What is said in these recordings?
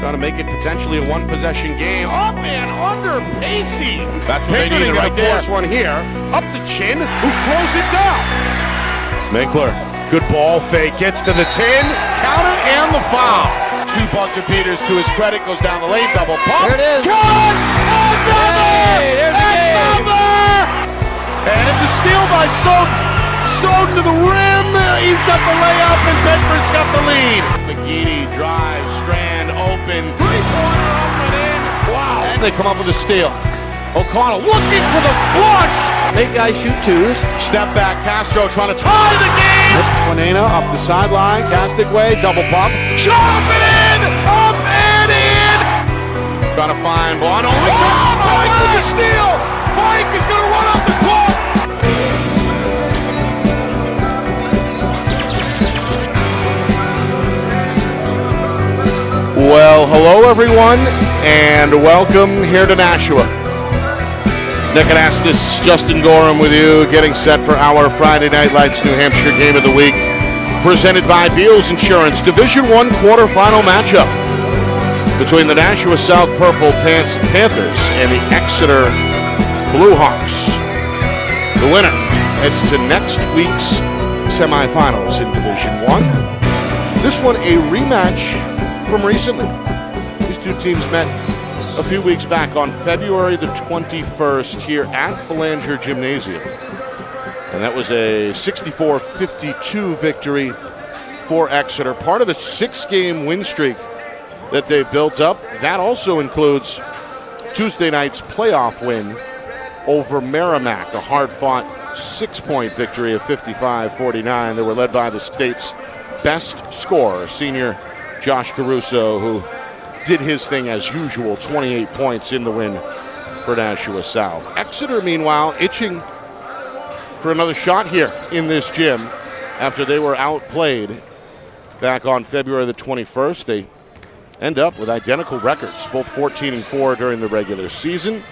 Trying to make it potentially a one-possession game. Up and under Pacey's. That's what they need right there. Force one here. Up to Chin, who throws it down. Minkler, good ball fake, gets to the 10. Count it and the foul. Two buzzer beaters to his credit. Goes down the lane, double pump. There it is. Good! Another! And it's a steal by Soden to the rim. He's got the layup, and Bedford's got the lead. McGeady drives, Strand open, three-pointer up and in. Wow! And they come up with a steal. O'Connell looking for the flush. Make guys shoot twos. Step back, Castro trying to tie the game. Juanena up the sideline, Castigway, double pump. Shot up and in! Up and in! Trying to find Bono. Mike with the steal! Mike is going to run up the clock! Well, hello everyone, and welcome here to Nashua. Nick Anastas, Justin Gorham with you, getting set for our Friday Night Lights New Hampshire Game of the Week, presented by Beals Insurance. Division I quarterfinal matchup between the Nashua South Purple Panthers and the Exeter Blue Hawks. The winner heads to next week's semifinals in Division I. This one a rematch from recently. These two teams met a few weeks back on February the 21st here at Belanger Gymnasium. And that was a 64-52 victory for Exeter. Part of a 6-game win streak that they built up. That also includes Tuesday night's playoff win over Merrimack, a hard-fought 6-point victory of 55-49. They were led by the state's best scorer, senior Josh Caruso, who did his thing as usual, 28 points in the win for Nashua South. Exeter, meanwhile, itching for another shot here in this gym after they were outplayed back on February the 21st. They end up with identical records, both 14-4 during the regular season.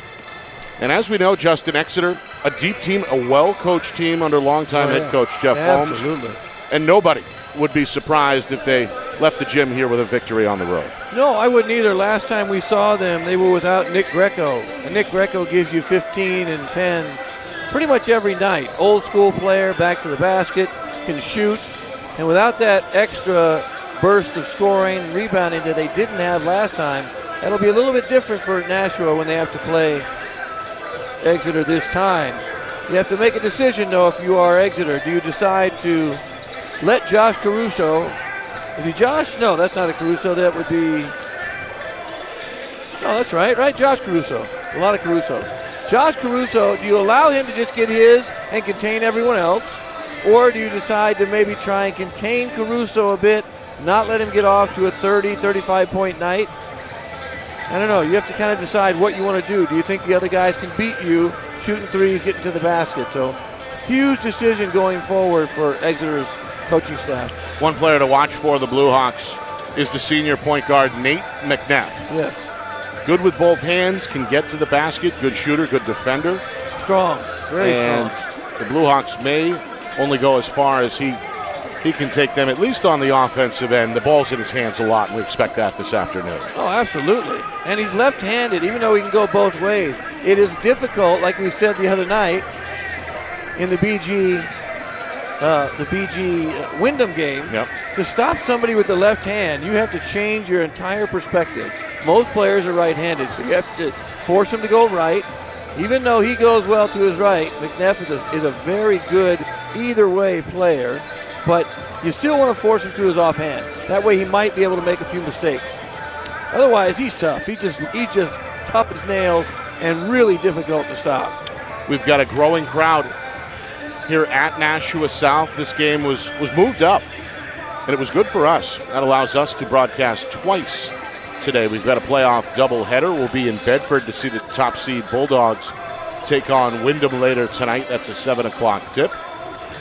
And as we know, Justin, Exeter, a deep team, a well-coached team under longtime head coach Jeff Holmes. Absolutely. And nobody would be surprised if they left the gym here with a victory on the road. No, I wouldn't either. Last time we saw them, they were without Nick Greco. And Nick Greco gives you 15 and 10 pretty much every night. Old school player, back to the basket, can shoot. And without that extra burst of scoring and rebounding that they didn't have last time, that'll be a little bit different for Nashua when they have to play Exeter this time. You have to make a decision, though, if you are Exeter. Do you decide to let Josh Caruso, is he Josh? No, that's not a Caruso. That would be, no, that's right, Josh Caruso. A lot of Carusos. Josh Caruso, do you allow him to just get his and contain everyone else? Or do you decide to maybe try and contain Caruso a bit, not let him get off to a 30, 35-point night? I don't know. You have to kind of decide what you want to do. Do you think the other guys can beat you shooting threes, getting to the basket? So, huge decision going forward for Exeter's coaching staff. One player to watch for the Blue Hawks is the senior point guard, Nate McNeff. Yes. Good with both hands, can get to the basket, good shooter, good defender. Strong, very and strong. The Blue Hawks may only go as far as he can take them, at least on the offensive end. The ball's in his hands a lot, and we expect that this afternoon. Oh, absolutely. And he's left-handed, even though he can go both ways. It is difficult, like we said the other night, in the BG Wyndham game, to stop somebody with the left hand. You have to change your entire perspective. Most players are right-handed, so you have to force him to go right. Even though he goes well to his right, McNeff is a very good either-way player, but you still want to force him to his offhand. That way he might be able to make a few mistakes. Otherwise, he's tough. He's just tough as nails and really difficult to stop. We've got a growing crowd here at Nashua South. This game was moved up, and it was good for us. That allows us to broadcast twice today. We've got a playoff doubleheader. We'll be in Bedford to see the top seed Bulldogs take on Wyndham later tonight. That's a 7 o'clock tip.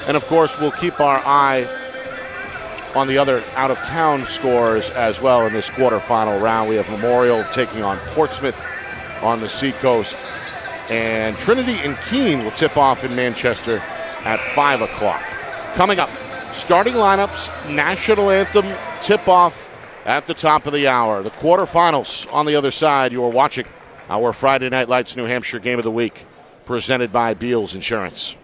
And, of course, we'll keep our eye on the other out-of-town scores as well in this quarterfinal round. We have Memorial taking on Portsmouth on the Seacoast. And Trinity and Keene will tip off in Manchester at 5 o'clock. Coming up, starting lineups, national anthem tip-off at the top of the hour. The quarterfinals on the other side. You are watching our Friday Night Lights New Hampshire Game of the Week, presented by Beals Insurance.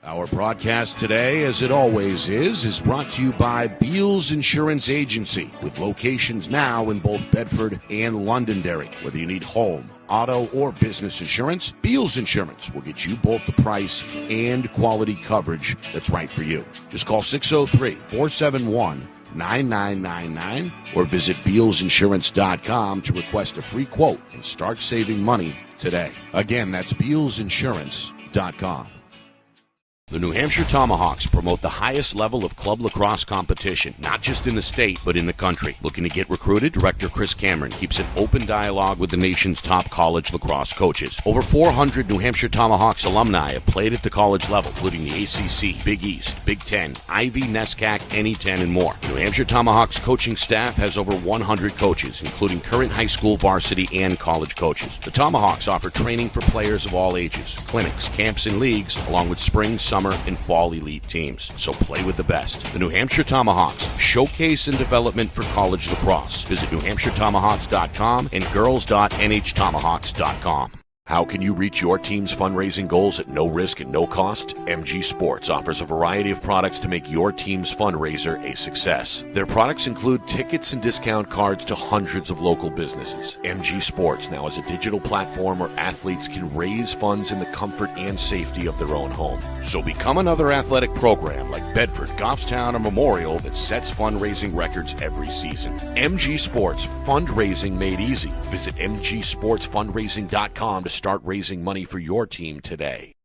Our broadcast today, as it always is brought to you by Beals Insurance Agency, with locations now in both Bedford and Londonderry. Whether you need home, auto, or business insurance, Beals Insurance will get you both the price and quality coverage that's right for you. Just call 603-471-9999 or visit BealsInsurance.com to request a free quote and start saving money today. Again, that's BealsInsurance.com. The New Hampshire Tomahawks promote the highest level of club lacrosse competition, not just in the state, but in the country. Looking to get recruited? Director Chris Cameron keeps an open dialogue with the nation's top college lacrosse coaches. Over 400 New Hampshire Tomahawks alumni have played at the college level, including the ACC, Big East, Big Ten, Ivy, NESCAC, NE10, and more. The New Hampshire Tomahawks coaching staff has over 100 coaches, including current high school, varsity, and college coaches. The Tomahawks offer training for players of all ages, clinics, camps, and leagues, along with spring, summer, and fall elite teams. So play with the best. The New Hampshire Tomahawks, showcase and development for college lacrosse. Visit NewHampshireTomahawks.com and girls.nhtomahawks.com. How can you reach your team's fundraising goals at no risk and no cost? MG Sports offers a variety of products to make your team's fundraiser a success. Their products include tickets and discount cards to hundreds of local businesses. MG Sports now has a digital platform where athletes can raise funds in the comfort and safety of their own home. So become another athletic program like Bedford, Goffstown, or Memorial that sets fundraising records every season. MG Sports, fundraising made easy. Visit mgsportsfundraising.com to start raising money for your team today.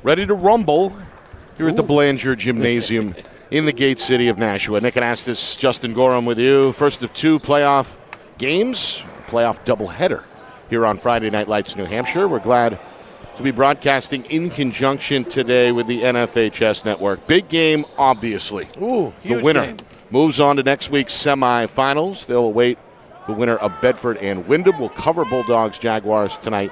Ready to rumble here at the Belanger Gymnasium in the Gate City of Nashua. Nick Anastas, Justin Gorham with you. First of two playoff games playoff doubleheader here on Friday Night Lights New Hampshire. We're glad to be broadcasting in conjunction today with the NFHS Network. Big game, obviously. Ooh, huge the winner game. Moves on to next week's semifinals. They'll await the winner of Bedford and Wyndham. We'll cover Bulldogs Jaguars tonight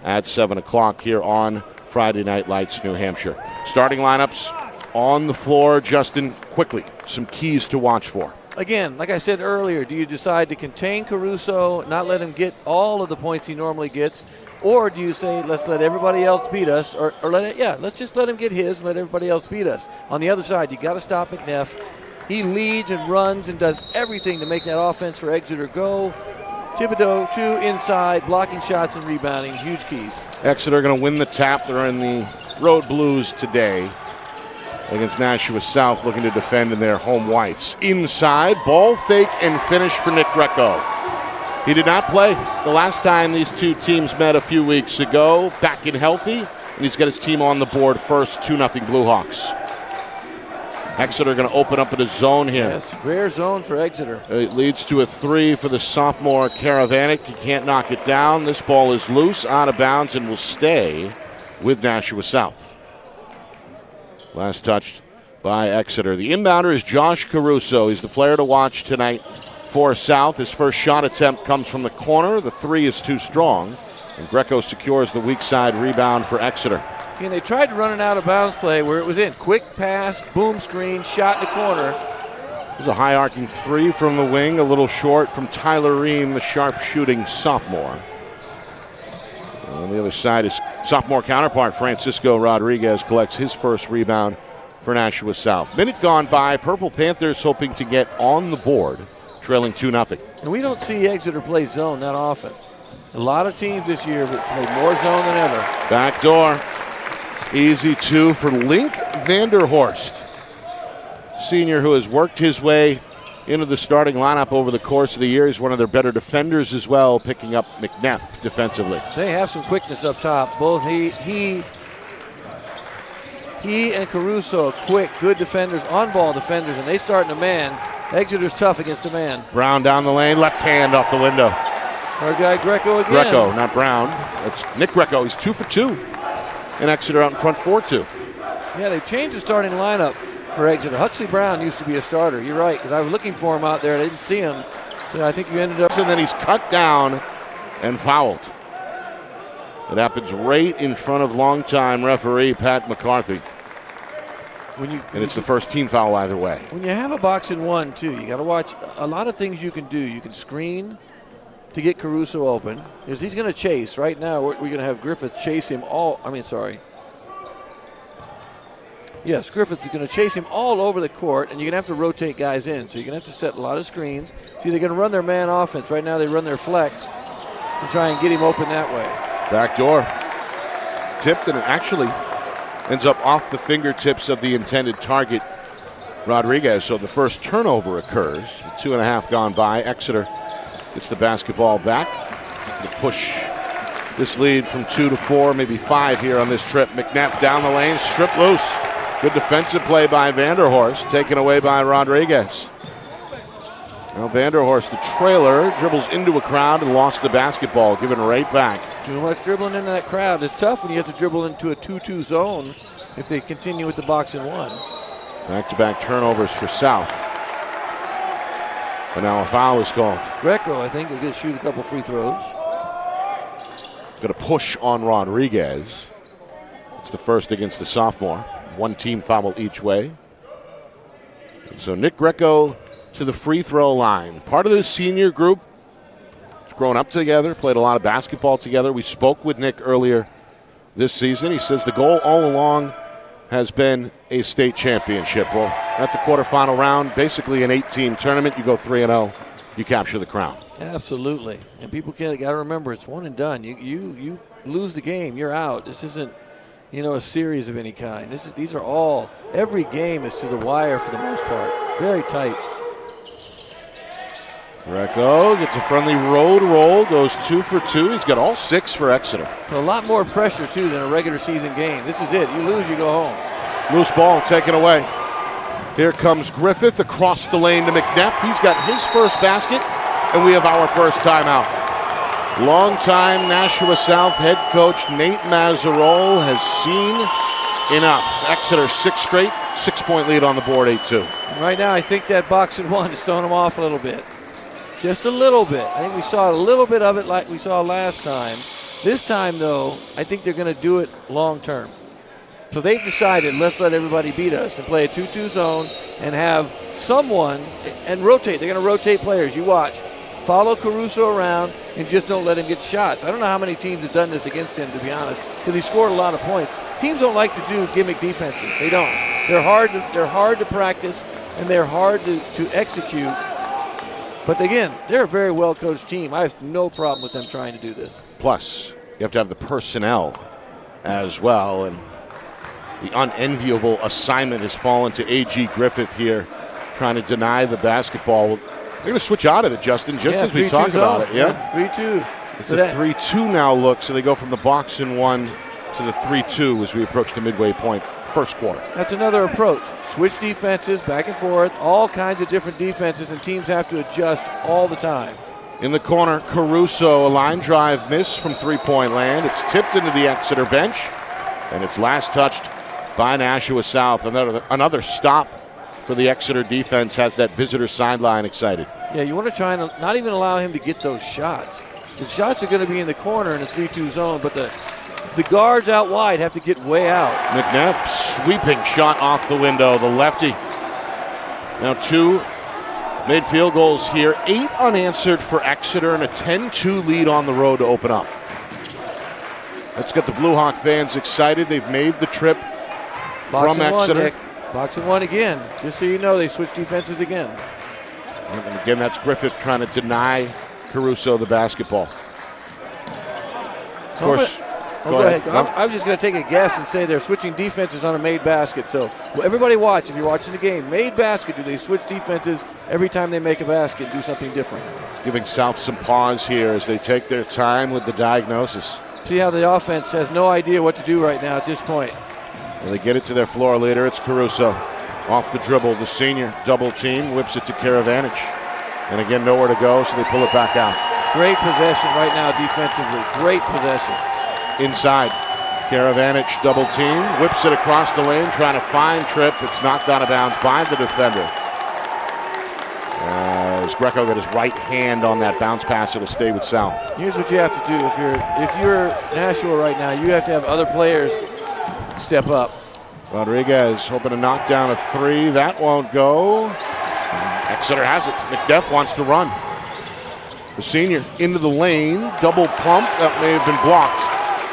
at 7 o'clock here on Friday Night Lights New Hampshire. Starting lineups on the floor. Justin, quickly, some keys to watch for. Again, like I said earlier, do you decide to contain Caruso, not let him get all of the points he normally gets, or do you say, let's let everybody else beat us, or let's just let him get his and let everybody else beat us? On the other side, you got to stop McNeff. He leads and runs and does everything to make that offense for Exeter go. Thibodeau, too, inside, blocking shots and rebounding, huge keys. Exeter going to win the tap. They're in the road blues today against Nashua South, looking to defend in their home whites. Inside, ball fake and finish for Nick Greco. He did not play the last time these two teams met a few weeks ago. Back and healthy, and he's got his team on the board first, 2-0 Blue Hawks. Exeter going to open up in a zone here. Yes, rare zone for Exeter. It leads to a three for the sophomore Karavanik. He can't knock it down. This ball is loose, out of bounds, and will stay with Nashua South. Last touched by Exeter. The inbounder is Josh Caruso. He's the player to watch tonight for South. His first shot attempt comes from the corner. The three is too strong, and Greco secures the weak side rebound for Exeter. And they tried to run an out-of-bounds play where it was in. Quick pass, boom screen, shot in the corner. There's a high arcing three from the wing, a little short from Tyler Ream, the sharp-shooting sophomore. And on the other side, his sophomore counterpart, Francisco Rodriguez, collects his first rebound for Nashua South. Minute gone by, Purple Panthers hoping to get on the board, trailing 2-0. And we don't see Exeter play zone that often. A lot of teams this year play more zone than ever. Back door. Easy two for Link Vanderhorst, senior who has worked his way into the starting lineup over the course of the year. He's one of their better defenders as well, picking up McNeff defensively. They have some quickness up top. Both he and Caruso, quick, good defenders, on-ball defenders, and they start in a man. Exeter's tough against a man. Brown down the lane, left hand off the window. Our guy Greco again. Greco, not Brown. That's Nick Greco. He's 2 for 2. And Exeter out in front 4-2. Yeah, they changed the starting lineup for Exeter. Huxley Brown used to be a starter. You're right, because I was looking for him out there. I didn't see him. So I think you ended up. And then he's cut down and fouled. It happens right in front of longtime referee Pat McCarthy. And it's the first team foul either way. When you have a box and one, too, you got to watch a lot of things you can do. You can screen to get Caruso open, because he's going to chase. Right now, we're going to have Griffith chase him Yes, Griffith is going to chase him all over the court, and you're going to have to rotate guys in. So you're going to have to set a lot of screens. See, they're going to run their man offense. Right now, they run their flex to try and get him open that way. Back door. Tipped, and it actually ends up off the fingertips of the intended target, Rodriguez. So the first turnover occurs. 2.5 gone by. Exeter gets the basketball back to push this lead from 2 to 4, maybe 5 here on this trip. McNeff down the lane, stripped loose. Good defensive play by Vanderhorst, taken away by Rodriguez. Now Vanderhorst, the trailer, dribbles into a crowd and lost the basketball, given right back. Too much dribbling into that crowd. It's tough when you have to dribble into a 2-2 zone if they continue with the box and one. Back-to-back turnovers for South. But now a foul is called. Greco, I think, is going to shoot a couple free throws. Going to push on Rodriguez. It's the first against the sophomore. One team foul each way. And so Nick Greco to the free throw line. Part of the senior group. He's grown up together, played a lot of basketball together. We spoke with Nick earlier this season. He says the goal all along has been a state championship. Well, at the quarterfinal round, basically an 8-team tournament. You go 3-0, you capture the crown. Absolutely. And people got to remember, it's one and done. You lose the game, you're out. This isn't, a series of any kind. These are all, every game is to the wire for the most part. Very tight. Greco gets a friendly road roll, goes 2 for 2. He's got all 6 for Exeter. A lot more pressure, too, than a regular season game. This is it. You lose, you go home. Loose ball taken away. Here comes Griffith across the lane to McNeff. He's got his first basket, and we have our first timeout. Longtime Nashua South head coach Nate Mazzarol has seen enough. Exeter 6 straight, 6-point lead on the board, 8-2. Right now, I think that box and one is throwing them off a little bit. Just a little bit. I think we saw a little bit of it like we saw last time. This time, though, I think they're going to do it long term. So they've decided, let's let everybody beat us and play a 2-2 zone and have someone and rotate. They're going to rotate players. You watch. Follow Caruso around and just don't let him get shots. I don't know how many teams have done this against him, to be honest, because he scored a lot of points. Teams don't like to do gimmick defenses. They don't. They're hard to practice, and they're hard to execute. But again, they're a very well-coached team. I have no problem with them trying to do this. Plus, you have to have the personnel as well, and the unenviable assignment has fallen to A.G. Griffith here, trying to deny the basketball. They're going to switch out of it, Justin, as we talk about it. Yeah, 3-2. It's a 3-2 now look, so they go from the box and one to the 3-2 as we approach the midway point, first quarter. That's another approach. Switch defenses, back and forth, all kinds of different defenses, and teams have to adjust all the time. In the corner, Caruso, a line drive miss from three-point land. It's tipped into the Exeter bench, and it's last touched by Nashua South. Another stop for the Exeter defense has that visitor sideline excited. Yeah, you want to try and not even allow him to get those shots. The shots are going to be in the corner in a 3-2 zone, but the guards out wide have to get way out. McNeff sweeping shot off the window, the lefty. Now 2 made field goals here, 8 unanswered for Exeter, and a 10-2 lead on the road to open up. Let's get the Blue Hawk fans excited. They've made the trip from Exeter. Box and one again. Just so you know, they switched defenses again. And again, that's Griffith trying to deny Caruso the basketball. Of course. Go ahead. I was just going to take a guess and say they're switching defenses on a made basket. So everybody watch, if you're watching the game, made basket, do they switch defenses every time they make a basket and do something different? It's giving South some pause here as they take their time with the diagnosis. See how the offense has no idea what to do right now at this point. Well, they get it to their floor leader. It's Caruso. Off the dribble, the senior double team, whips it to Karavanich. And again, nowhere to go, so they pull it back out. Great possession right now defensively. Great possession. Inside, Karavanich double team, whips it across the lane, trying to find Tripp. It's knocked out of bounds by the defender. As Greco got his right hand on that bounce pass, it'll stay with South. Here's what you have to do. If you're Nashua right now, you have to have other players step up. Rodriguez hoping to knock down a 3. That won't go. Exeter has it. McDuff wants to run. The senior into the lane. Double pump. That may have been blocked.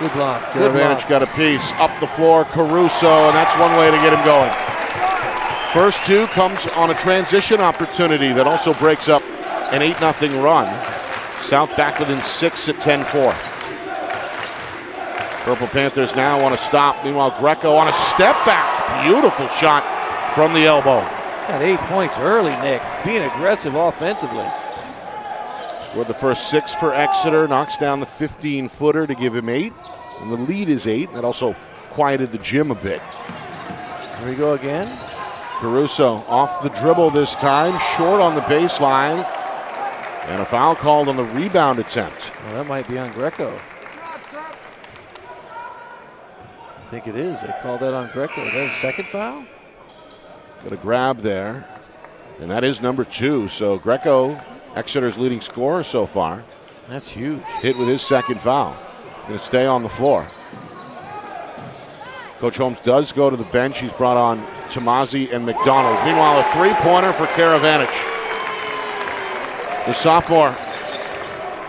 Good block. Karavanich got a piece. Up the floor, Caruso, and that's one way to get him going. First 2 comes on a transition opportunity that also breaks up an 8-0 run. South back within 6 at 10-4. Purple Panthers now want to stop. Meanwhile, Greco on a step back. Beautiful shot from the elbow. Got 8 points early, Nick. Being aggressive offensively. Scored the first 6 for Exeter. Knocks down the 15-footer to give him 8. And the lead is 8. That also quieted the gym a bit. Here we go again. Caruso off the dribble this time. Short on the baseline. And a foul called on the rebound attempt. Well, that might be on Greco. I think it is. They called that on Greco. Is that a second foul? Got a grab there. And that is number 2. So Greco, Exeter's leading scorer so far. That's huge. Hit with his second foul. Going to stay on the floor. Coach Holmes does go to the bench. He's brought on Tomasi and McDonald. Meanwhile, a 3-pointer for Karavanich. The sophomore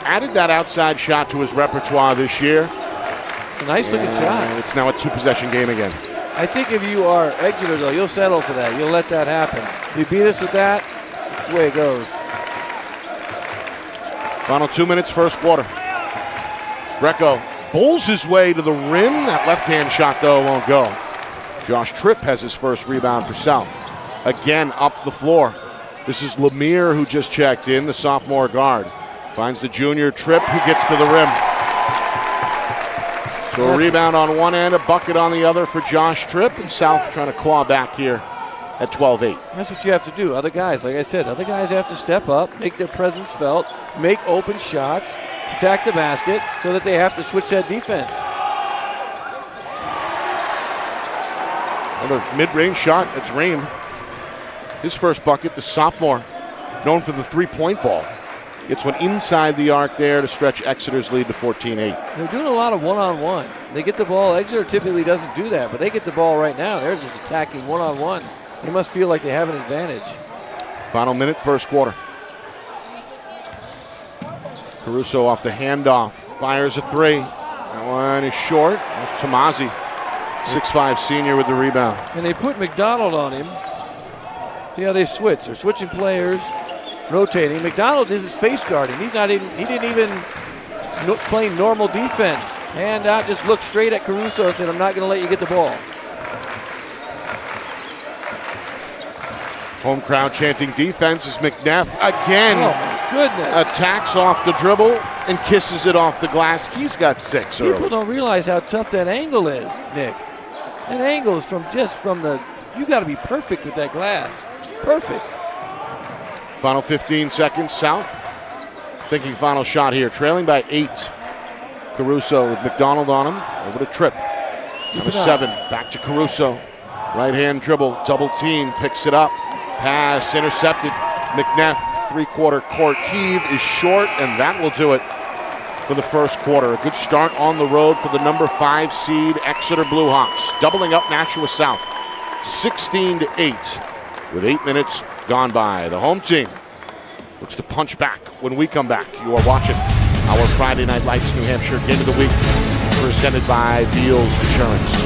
added that outside shot to his repertoire this year. It's a nice looking shot. It's now a 2-possession game again. I think if you are Exeter, though, you'll settle for that. You'll let that happen. If you beat us with that, that's the way it goes. Final 2 minutes, first quarter. Greco bowls his way to the rim. That left-hand shot, though, won't go. Josh Tripp has his first rebound for South. Again, up the floor. This is Lemire who just checked in, the sophomore guard. Finds the junior Tripp who gets to the rim. So a rebound on one end, a bucket on the other for Josh Tripp, and South trying to claw back here at 12-8. That's what you have to do. Other guys, like I said, other guys have to step up, make their presence felt, make open shots, attack the basket so that they have to switch that defense. Another mid-range shot. That's Ream. His first bucket, the sophomore, known for the three-point ball. Gets one inside the arc there to stretch Exeter's lead to 14-8. They're doing a lot of one-on-one. They get the ball. Exeter typically doesn't do that, but they get the ball right now. They're just attacking one-on-one. They must feel like they have an advantage. Final minute, first quarter. Caruso off the handoff. Fires a three. That one is short. That's Tomasi, 6'5" senior with the rebound. And they put McDonald on him. See how they switch. They're switching players, rotating. McDonald is his face guarding. He didn't even play normal defense. Hand out, just looked straight at Caruso and said, I'm not going to let you get the ball. Home crowd chanting defense as McNeff again. Oh my goodness. Attacks off the dribble and kisses it off the glass. He's got 6 early. People don't realize how tough that angle is, Nick. That angle is from the, you got to be perfect with that glass. Perfect. Final 15 seconds, South. Thinking final shot here, trailing by 8. Caruso with McDonald on him, over to Tripp. Number 7, back to Caruso. Right hand dribble, double team, picks it up. Pass intercepted. McNeff, three-quarter court heave is short, and that will do it for the first quarter. A good start on the road for the number 5 seed Exeter Bluehawks, doubling up Nashua South, 16-8. With 8 minutes gone by. The home team looks to punch back when we come back. You are watching our Friday Night Lights New Hampshire Game of the Week, presented by Beals Insurance.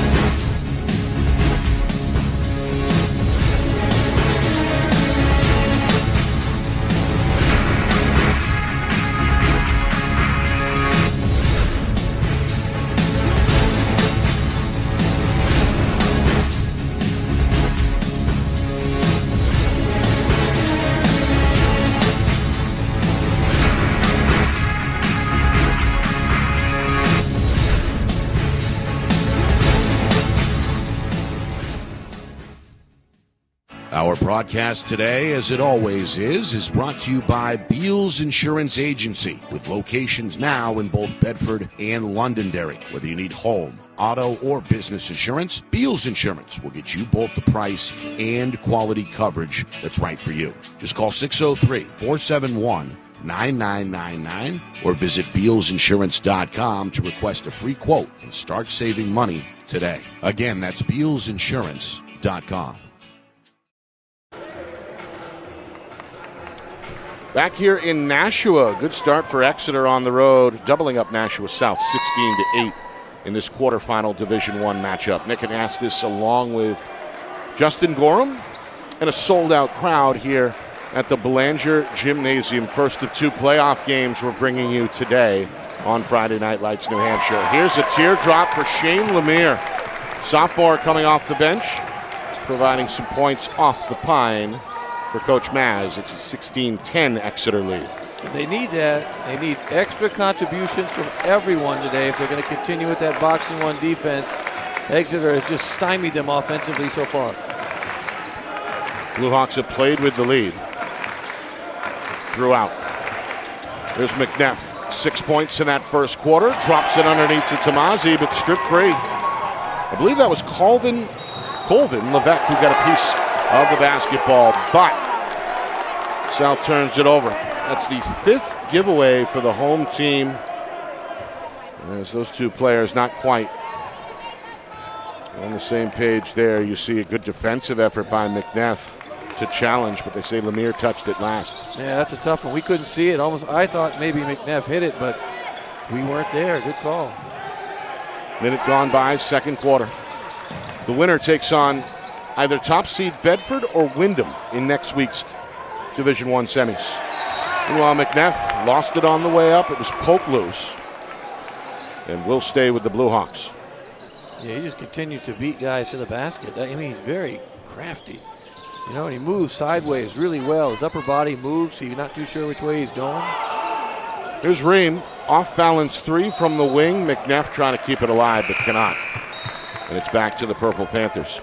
Our broadcast today, as it always is brought to you by Beals Insurance Agency, with locations now in both Bedford and Londonderry. Whether you need home, auto, or business insurance, Beals Insurance will get you both the price and quality coverage that's right for you. Just call 603-471-9999 or visit BealsInsurance.com to request a free quote and start saving money today. Again, that's BealsInsurance.com. Back here in Nashua, good start for Exeter on the road, doubling up Nashua South 16-8 in this quarterfinal Division I matchup. Nick and Astis along with Justin Gorham and a sold-out crowd here at the Belanger Gymnasium. First of 2 playoff games we're bringing you today on Friday Night Lights New Hampshire. Here's a teardrop for Shane Lemire, sophomore coming off the bench, providing some points off the pine. For Coach Maz, it's a 16-10 Exeter lead. They need that. They need extra contributions from everyone today if they're going to continue with that boxing one defense. Exeter has just stymied them offensively so far. Bluehawks have played with the lead throughout. There's McNeff, 6 points in that first quarter. Drops it underneath to Tomasi, but stripped free. I believe that was Colvin Levesque who got a piece of the basketball, but South turns it over. That's the 5th giveaway for the home team. As those 2 players not quite on the same page there. You see a good defensive effort by McNeff to challenge, but they say Lemire touched it last. Yeah, that's a tough one. We couldn't see it. I thought maybe McNeff hit it, but we weren't there. Good call. Minute gone by, second quarter. The winner takes on either top seed Bedford or Windham in next week's Division I semis. Meanwhile, McNeff lost it on the way up. It was poked loose and will stay with the Bluehawks. Yeah, he just continues to beat guys to the basket. I mean, he's very crafty. You know, and he moves sideways really well. His upper body moves, so you're not too sure which way he's going. Here's Ream, off-balance 3 from the wing. McNeff trying to keep it alive, but cannot. And it's back to the Purple Panthers.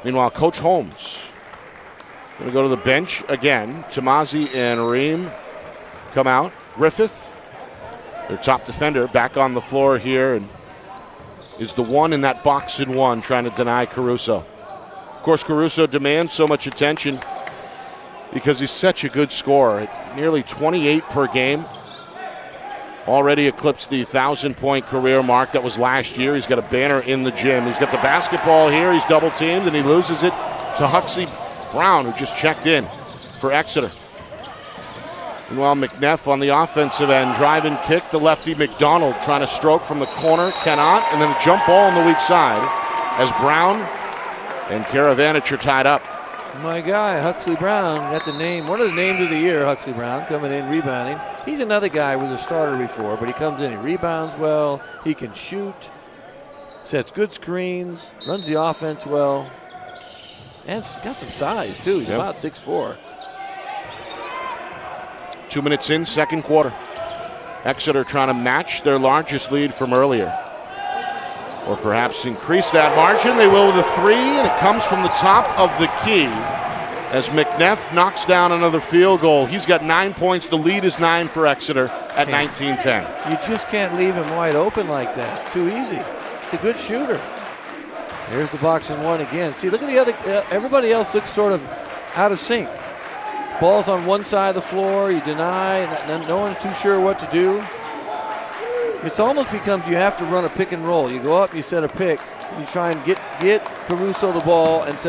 Meanwhile, Coach Holmes going to go to the bench again. Tomasi and Ream come out. Griffith Their top defender back on the floor here and is the one in that box and one trying to deny Caruso. Of course, Caruso demands so much attention because he's such a good scorer at nearly 28 per game. Already eclipsed the 1,000-point career mark that was last year. He's got a banner in the gym. He's got the basketball here. He's double-teamed, and he loses it to Huxley Brown, who just checked in for Exeter. Meanwhile, McNeff on the offensive end, drive and kick. The lefty McDonald trying to stroke from the corner, cannot, and then a jump ball on the weak side as Brown and Karavanich are tied up. My guy, Huxley Brown, got the name, one of the names of the year, Huxley Brown, coming in, rebounding. He's another guy who was a starter before, but he comes in, he rebounds well, he can shoot, sets good screens, runs the offense well, and he's got some size, too. He's about 6'4". 2 minutes in, second quarter. Exeter trying to match their largest lead from earlier. Or perhaps increase that margin. They will with a three, and it comes from the top of the key as McNeff knocks down another field goal. He's got 9 points. The lead is 9 for Exeter at 19-10. You just can't leave him wide open like that. Too easy. It's a good shooter. Here's the box and one again. See, look at the other. Everybody else looks sort of out of sync. Ball's on one side of the floor. You deny. No one's too sure what to do. It almost becomes you have to run a pick and roll. You go up, you set a pick, you try and get Caruso the ball and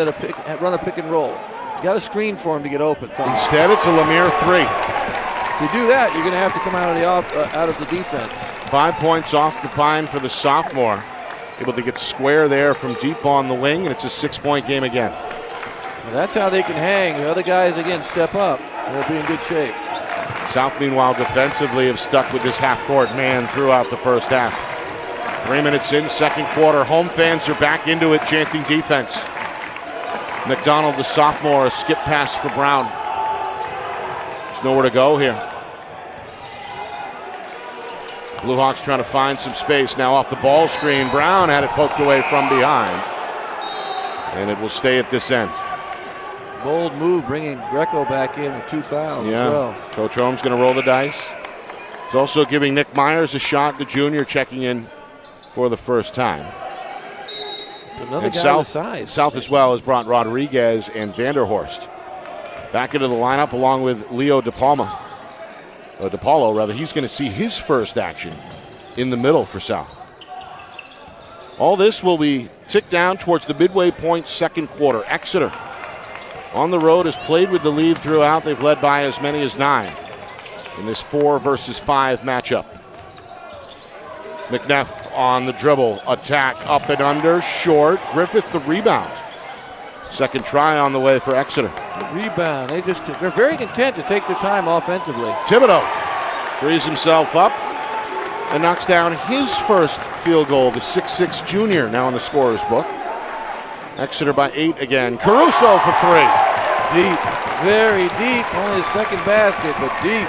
run a pick and roll. You got to screen for him to get open. So instead, it's a Lemire three. To do that, you're going to have to come out of the defense. 5 points off the pine for the sophomore. Able to get square there from deep on the wing, and it's a 6-point game again. Well, that's how they can hang. The other guys, again, step up, and they'll be in good shape. South, meanwhile, defensively have stuck with this half-court man throughout the first half. 3 minutes in, second quarter. Home fans are back into it, chanting defense. McDonald, the sophomore, a skip pass for Brown. There's nowhere to go here. Blue Hawks trying to find some space. Now off the ball screen. Brown had it poked away from behind. And it will stay at this end. Bold move, bringing Greco back in with 2 fouls as well. Coach Holmes going to roll the dice. He's also giving Nick Myers a shot, the junior, checking in for the first time. Another and guy with size. South as well has brought Rodriguez and Vanderhorst back into the lineup along with Leo DePaulo. He's going to see his first action in the middle for South. All this will be ticked down towards the midway point second quarter. Exeter on the road has played with the lead throughout. They've led by as many as 9 in this 4 versus 5 matchup. McNeff on the dribble, attack up and under, short. Griffith the rebound. Second try on the way for Exeter. The rebound. They're very content to take their time offensively. Thibodeau frees himself up and knocks down his first field goal. The 6'6 junior now in the scorer's book. Exeter by 8 again. Caruso for 3. Deep, very deep. Only his second basket, but deep.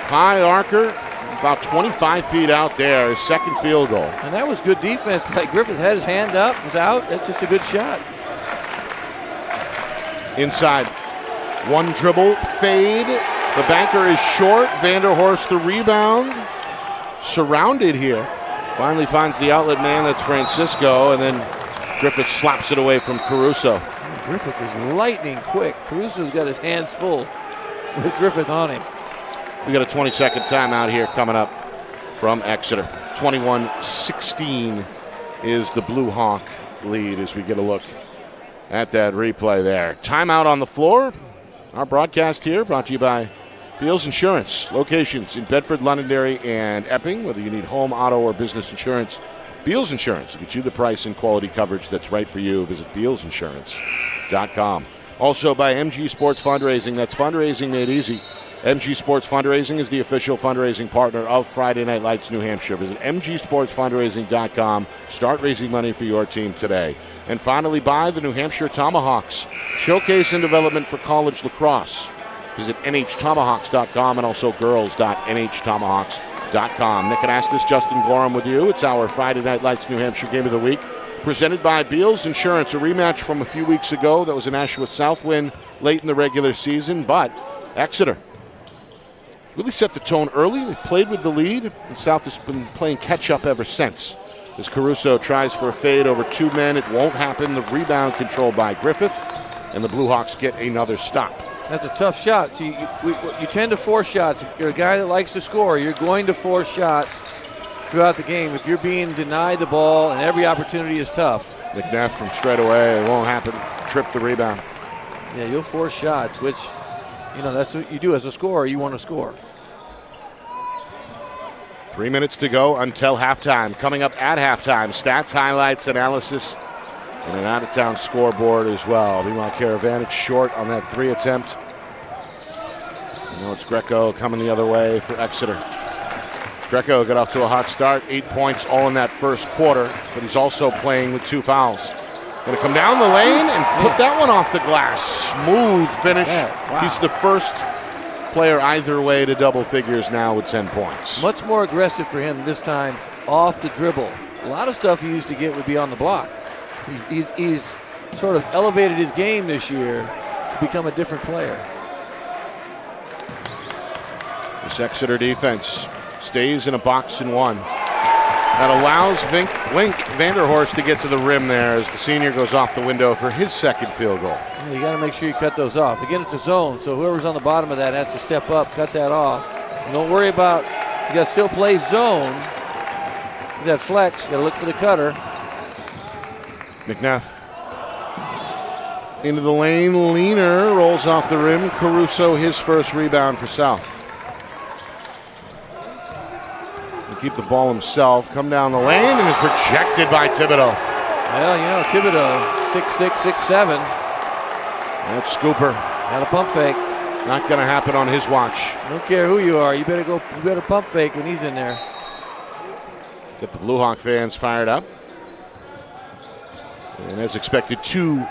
High archer, about 25 feet out there. His second field goal. And that was good defense. Like Griffith had his hand up, was out. That's just a good shot. Inside. One dribble, fade. The banker is short. Vanderhorst the rebound. Surrounded here. Finally finds the outlet man. That's Francisco. And then Griffith slaps it away from Caruso. Griffith is lightning quick. Caruso's got his hands full with Griffith on him. We got a 20-second timeout here coming up from Exeter. 21-16 is the Blue Hawk lead as we get a look at that replay there. Timeout on the floor. Our broadcast here brought to you by Beals Insurance. Locations in Bedford, Londonderry, and Epping. Whether you need home, auto, or business insurance, Beals Insurance will get you the price and quality coverage that's right for you. Visit BealsInsurance.com. Also by MG Sports Fundraising. That's fundraising made easy. MG Sports Fundraising is the official fundraising partner of Friday Night Lights New Hampshire. Visit mgsportsfundraising.com. Start raising money for your team today. And finally, by the New Hampshire Tomahawks. Showcase and development for college lacrosse. Visit nhtomahawks.com and also girls.nhtomahawks.com. Nick Anastas, Justin Gorham with you. It's our Friday Night Lights New Hampshire Game of the Week. Presented by Beals Insurance, a rematch from a few weeks ago. That was a Nashua South win late in the regular season, but Exeter really set the tone early. They played with the lead, and South has been playing catch-up ever since. As Caruso tries for a fade over 2 men, it won't happen. The rebound controlled by Griffith, and the Blue Hawks get another stop. That's a tough shot. See, you tend to force shots. If you're a guy that likes to score, you're going to force shots throughout the game. If you're being denied the ball and every opportunity is tough. McNeff from straight away, it won't happen. Trip the rebound. Yeah, you'll force shots, which, that's what you do as a scorer. You want to score. 3 minutes to go until halftime. Coming up at halftime, stats, highlights, analysis, and an out-of-town scoreboard as well. Meanwhile, Karavanich short on that 3 attempt. It's Greco coming the other way for Exeter. Greco got off to a hot start, 8 points all in that first quarter, but he's also playing with 2 fouls. Going to come down the lane and put that one off the glass. Smooth finish. Wow. He's the first player either way to double figures now with 10 points. Much more aggressive for him this time off the dribble. A lot of stuff he used to get would be on the block. He's sort of elevated his game this year to become a different player. This Exeter defense stays in a box and 1. That allows Link Vanderhorst to get to the rim there as the senior goes off the window for his second field goal. Yeah, you got to make sure you cut those off. Again, it's a zone, so whoever's on the bottom of that has to step up, cut that off. And don't worry about, you got to still play zone. You got flex, you got to look for the cutter. McNeff into the lane, Leaner rolls off the rim. Caruso, his first rebound for South. Keep the ball himself, come down the lane, and is rejected by Thibodeau. Well, Thibodeau, 6'6", 6'7". That's Scooper. Had a pump fake. Not going to happen on his watch. Don't care who you are, you better pump fake when he's in there. Get the Blue Hawk fans fired up. And as expected, 2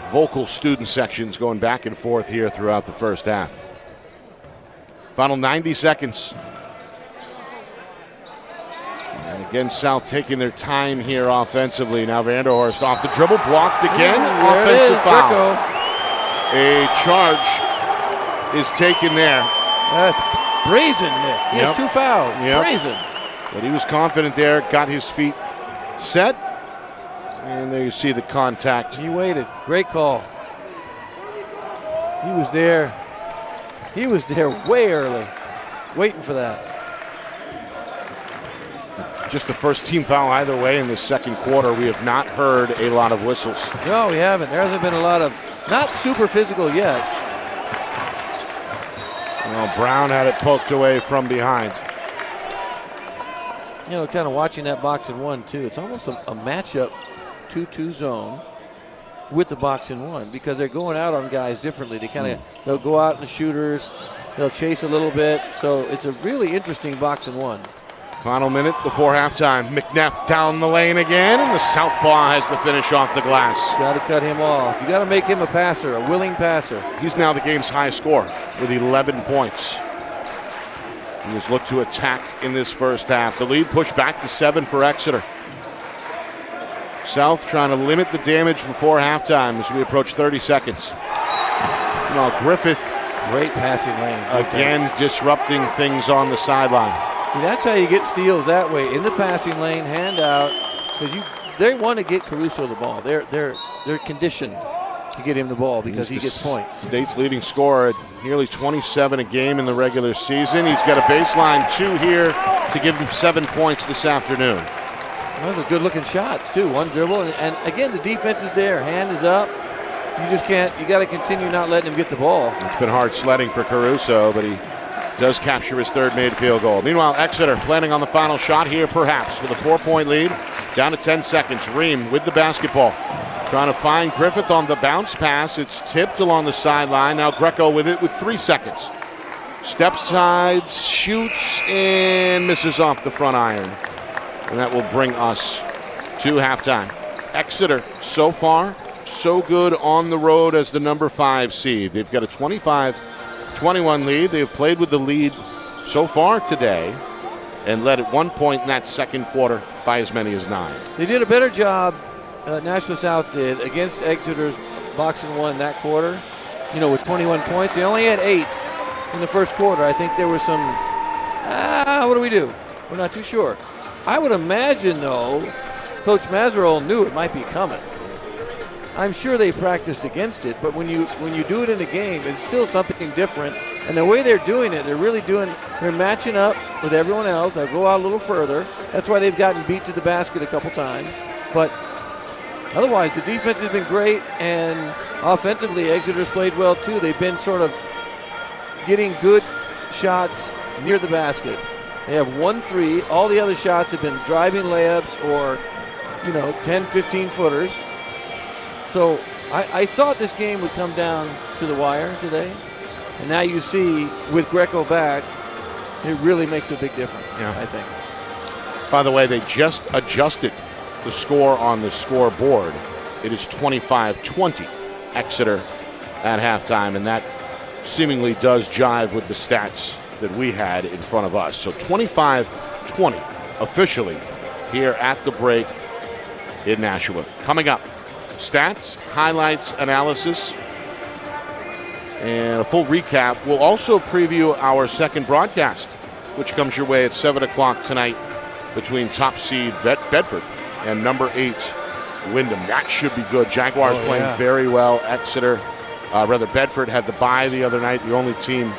vocal student sections going back and forth here throughout the first half. Final 90 seconds. And again, South taking their time here offensively. Now Vanderhorst off the dribble, blocked again. Offensive foul. A charge is taken there. That's brazen, Nick. He has 2 fouls. Brazen. But he was confident there, got his feet set. And there you see the contact. He waited. Great call. He was there. He was there way early, waiting for that. Just the first team foul either way in the second quarter. We have not heard a lot of whistles. No, we haven't. There hasn't been a lot of, not super physical yet. Well, Brown had it poked away from behind. Kind of watching that box and 1 too. It's almost a matchup 2-2 zone with the box and 1 because they're going out on guys differently. They they'll go out in the shooters, they'll chase a little bit. So it's a really interesting box and 1. Final minute before halftime. McNeff down the lane again, and the southpaw has the finish off the glass. Got to cut him off. You got to make him a passer, a willing passer. He's now the game's highest scorer with 11 points. He has looked to attack in this first half. The lead pushed back to 7 for Exeter. South trying to limit the damage before halftime as we approach 30 seconds. Griffith. Great passing lane. Again, disrupting things on the sideline. See, that's how you get steals that way, in the passing lane, hand out, because they want to get Caruso the ball. They're conditioned to get him the ball because he gets points. State's leading scorer at nearly 27 a game in the regular season. He's got a baseline 2 here to give him 7 points this afternoon. Those are good-looking shots too. 1 dribble, and again the defense is there. Hand is up. You just can't. You got to continue not letting him get the ball. It's been hard sledding for Caruso, but he does capture his 3rd made field goal. Meanwhile, Exeter planning on the final shot here, perhaps, with a 4-point lead. Down to 10 seconds. Ream with the basketball. Trying to find Griffith on the bounce pass. It's tipped along the sideline. Now Greco with it with 3 seconds. Step sides, shoots, and misses off the front iron. And that will bring us to halftime. Exeter, so far, so good on the road as the number 5 seed. They've got a 25-21 lead. They've played with the lead so far today and led at 1 point in that second quarter by as many as 9. They did a better job, Nashua South did, against Exeter's box and 1 that quarter. With 21 points. They only had 8. in the first quarter. I think there was some, what do we do? We're not too sure. I would imagine, though, Coach Mazerol knew it might be coming. I'm sure they practiced against it, but when you do it in a game, it's still something different. And the way they're doing it, they're matching up with everyone else. They'll go out a little further. That's why they've gotten beat to the basket a couple times. But otherwise, the defense has been great, and offensively, Exeter's played well too. They've been sort of getting good shots near the basket. They have 1-3. All the other shots have been driving layups or, 10, 15-footers. So I thought this game would come down to the wire today. And now you see, with Greco back, it really makes a big difference, I think. By the way, they just adjusted the score on the scoreboard. It is 25-20 Exeter at halftime, and that seemingly does jive with the stats that we had in front of us. So 25-20 officially here at the break in Nashua. Coming up, stats, highlights, analysis, and a full recap. We'll also preview our second broadcast, which comes your way at 7 o'clock tonight between top seed Bedford and number 8 Windham. That should be good. Jaguars playing very well. Bedford had the bye the other night, the only team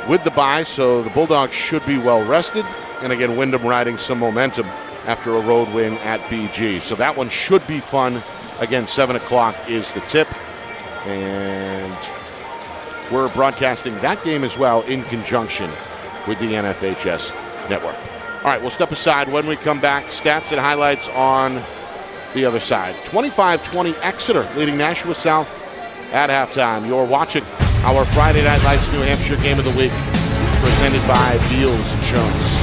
with the bye, so the Bulldogs should be well rested. And again, Windham riding some momentum after a road win at BG. So that one should be fun. Again, 7 o'clock is the tip. And we're broadcasting that game as well in conjunction with the NFHS network. All right, we'll step aside when we come back. Stats and highlights on the other side. 25-20 Exeter leading Nashua South at halftime. You're watching our Friday Night Lights New Hampshire Game of the Week, presented by Beals Insurance.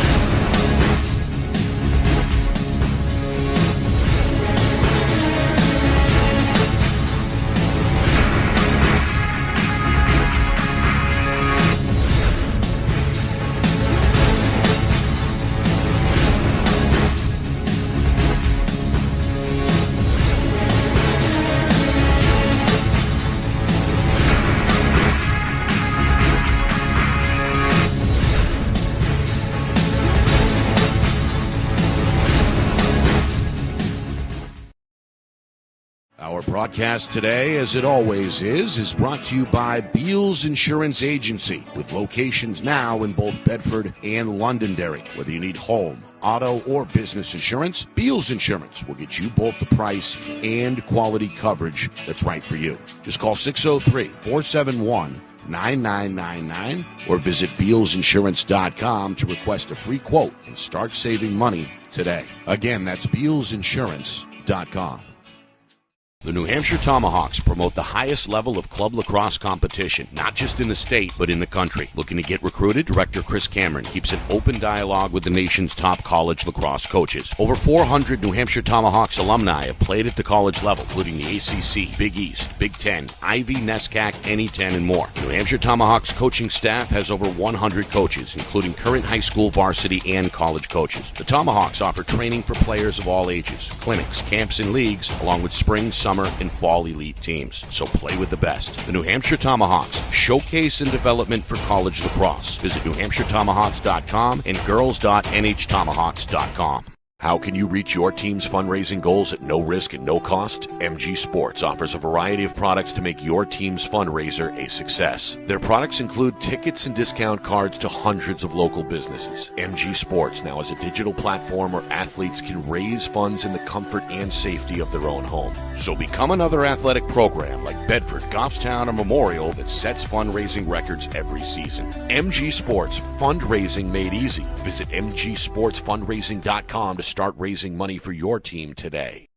Broadcast today, as it always is brought to you by Beals Insurance Agency, with locations now in both Bedford and Londonderry. Whether you need home, auto, or business insurance, Beals Insurance will get you both the price and quality coverage that's right for you. Just call 603-471-9999 or visit BealsInsurance.com to request a free quote and start saving money today. Again, that's BealsInsurance.com. The New Hampshire Tomahawks promote the highest level of club lacrosse competition, not just in the state, but in the country. Looking to get recruited? Director Chris Cameron keeps an open dialogue with the nation's top college lacrosse coaches. Over 400 New Hampshire Tomahawks alumni have played at the college level, including the ACC, Big East, Big Ten, Ivy, NESCAC, NE10, and more. The New Hampshire Tomahawks coaching staff has over 100 coaches, including current high school, varsity, and college coaches. The Tomahawks offer training for players of all ages, clinics, camps, and leagues, along with spring, summer, and fall elite teams. So play with the best. The New Hampshire Tomahawks, showcase and development for college lacrosse. Visit NewHampshireTomahawks.com and girls.nhtomahawks.com. How can you reach your team's fundraising goals at no risk and no cost? MG Sports offers a variety of products to make your team's fundraiser a success. Their products include tickets and discount cards to hundreds of local businesses. MG Sports now has a digital platform where athletes can raise funds in the comfort and safety of their own home. So become another athletic program like Bedford, Goffstown, or Memorial that sets fundraising records every season. MG Sports, fundraising made easy. Visit mgsportsfundraising.com to start raising money for your team today.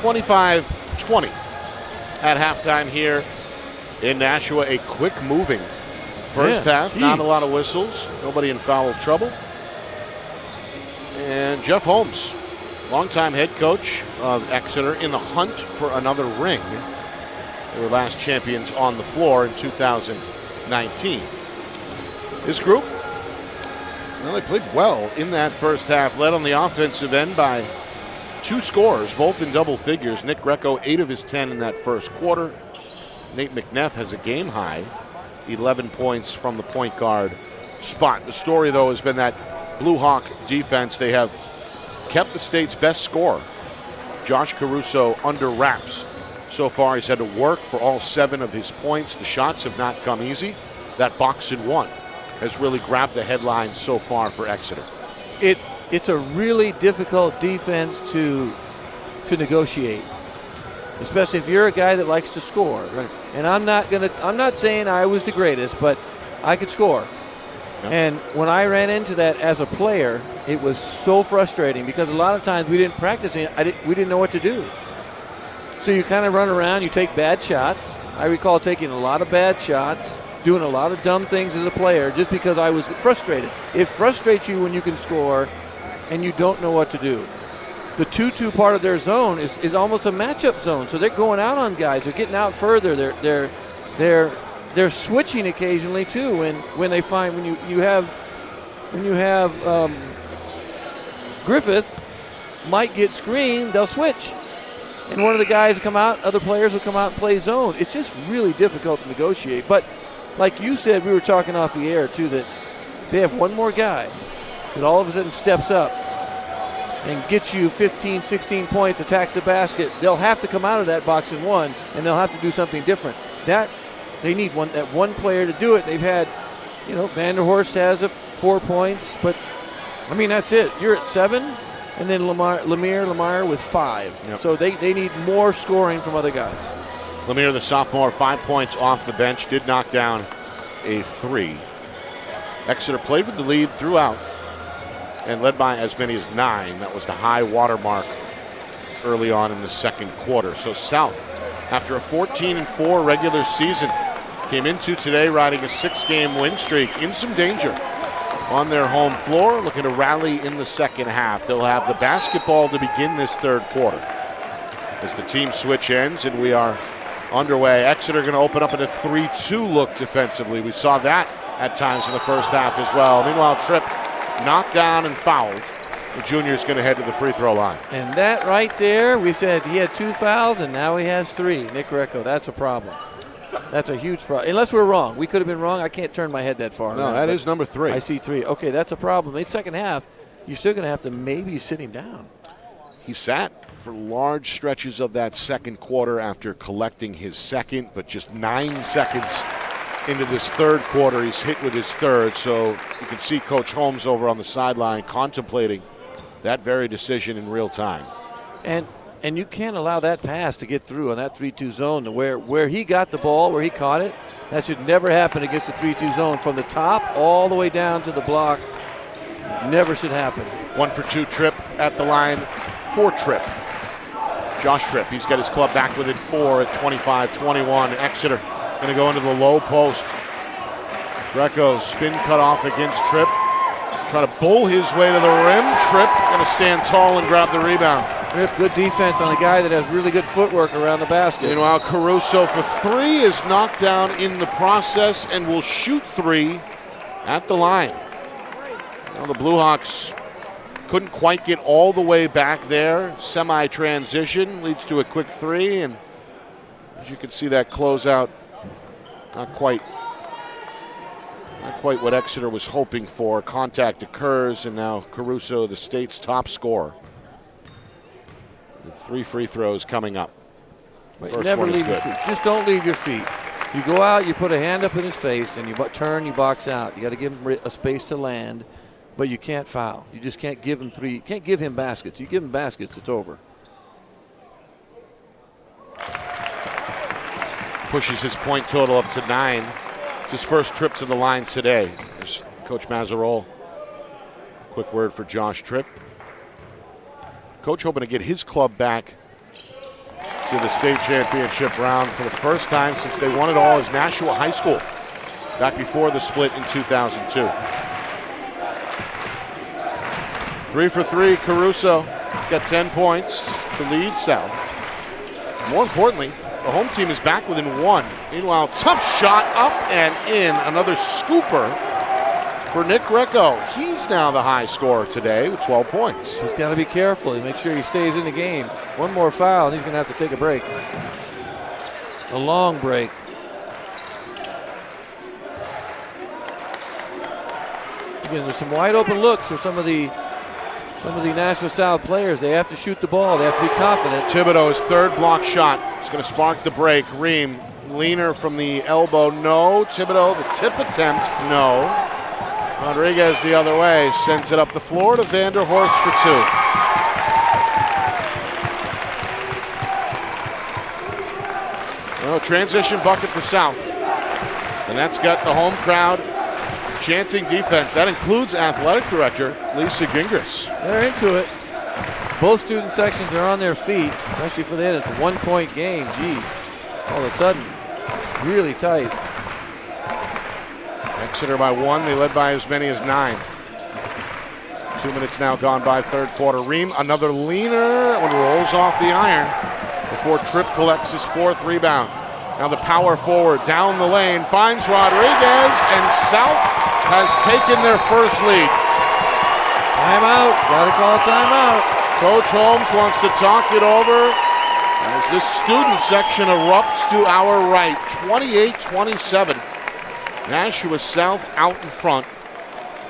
25-20 at halftime here in Nashua. A quick moving first half, not a lot of whistles, nobody in foul trouble. And Jeff Holmes, longtime head coach of Exeter, in the hunt for another ring. They were last champions on the floor in 2019. This group, well, they played well in that first half, led on the offensive end by 2 scorers, both in double figures. Nick Greco, 8 of his 10 in that first quarter. Nate McNeff has a game high, 11 points from the point guard spot. The story, though, has been that Blue Hawk defense. They have kept the state's best scorer, Josh Caruso, under wraps. So far, he's had to work for all 7 of his points. The shots have not come easy. That box and one has really grabbed the headlines so far for Exeter. It's a really difficult defense to negotiate, especially if you're a guy that likes to score. Right. And I'm not saying I was the greatest, but I could score. Yep. And when I ran into that as a player, it was so frustrating because a lot of times we didn't practice it. We didn't know what to do. So you kind of run around, you take bad shots. I recall taking a lot of bad shots, doing a lot of dumb things as a player just because I was frustrated. It frustrates you when you can score and you don't know what to do. The 2-2 part of their zone is almost a matchup zone. So they're going out on guys. They're getting out further. They're switching occasionally too. When they find when you have Griffith might get screened, they'll switch. And one of the guys will come out, other players will come out and play zone. It's just really difficult to negotiate. But like you said, we were talking off the air too, that if they have one more guy that all of a sudden steps up and gets you 15, 16 points, attacks the basket, they'll have to come out of that box and one, and they'll have to do something different. That they need that one player to do it. They've had, Vanderhorst has 4 points, but I mean that's it. You're at 7, and then Lemire with 5. Yep. So they need more scoring from other guys. Lemire, the sophomore, 5 points off the bench, did knock down a 3. Exeter played with the lead throughout and led by as many as 9. That was the high water mark early on in the second quarter. So South, after a 14-4 regular season, came into today riding a 6-game win streak in some danger on their home floor, looking to rally in the second half. They'll have the basketball to begin this third quarter as the team switch ends and we are underway. Exeter going to open up in a 3-2 look defensively. We saw that at times in the first half as well. Meanwhile, Tripp knocked down and fouled. The junior is going to head to the free throw line. And that right there, we said he had 2 fouls and now he has 3. Nick Greco, that's a problem. That's a huge problem. Unless we're wrong. We could have been wrong. I can't turn my head that far. No, that is number 3. I see 3. Okay, that's a problem. In the second half, you're still going to have to maybe sit him down. He sat for large stretches of that second quarter after collecting his second, but just 9 seconds into this third quarter, he's hit with his third. So you can see Coach Holmes over on the sideline contemplating that very decision in real time. And you can't allow that pass to get through on that 3-2 zone to where he got the ball, where he caught it. That should never happen against the 3-2 zone. From the top all the way down to the block, never should happen. 1 for 2 Tripp at the line for Tripp. Josh Tripp, he's got his club back within 4 at 25-21. Exeter going to go into the low post. Greco spin cut off against Tripp. Try to bull his way to the rim. Tripp going to stand tall and grab the rebound. Tripp, good defense on a guy that has really good footwork around the basket. Meanwhile, Caruso for 3 is knocked down in the process and will shoot 3 at the line. Now the Blue Hawks couldn't quite get all the way back there. Semi-transition leads to a quick 3, and as you can see, that closeout not quite what Exeter was hoping for. Contact occurs, and now Caruso, the state's top scorer, with 3 free throws coming up. Never leave your feet. Just don't leave your feet. You go out, you put a hand up in his face, and you turn, you box out. You got to give him a space to land, but you can't foul. You just can't give him 3. You can't give him baskets. You give him baskets, it's over. Pushes his point total up to 9. It's his first trip to the line today. There's Coach Mazzarol. Quick word for Josh Tripp. Coach hoping to get his club back to the state championship round for the first time since they won it all as Nashua High School back before the split in 2002. 3 for 3, Caruso. He's got 10 points to lead South. More importantly, the home team is back within 1. Meanwhile, tough shot up and in. Another scooper for Nick Greco. He's now the high scorer today with 12 points. He's got to be careful to make sure he stays in the game. One more foul and he's going to have to take a break. A long break. Again, there's some wide open looks for some of the Nashua South players. They have to shoot the ball. They have to be confident. Thibodeau's third block shot is going to spark the break. Ream, leaner from the elbow, no. Thibodeau, the tip attempt, no. Rodriguez the other way, sends it up the floor to Vanderhorst for 2. Well, transition bucket for South. And that's got the home crowd chanting defense. That includes athletic director Lisa Gingras. They're into it. Both student sections are on their feet, especially for the end. It's a 1-point game. Gee, all of a sudden, really tight. Exeter by 1. They led by as many as 9. 2 minutes now gone by third quarter. Ream, another leaner, one rolls off the iron before Tripp collects his 4th rebound. Now the power forward down the lane finds Rodriguez, and South has taken their first lead. Timeout. Gotta call timeout. Coach Holmes wants to talk it over as this student section erupts to our right. 28-27. Nashua South out in front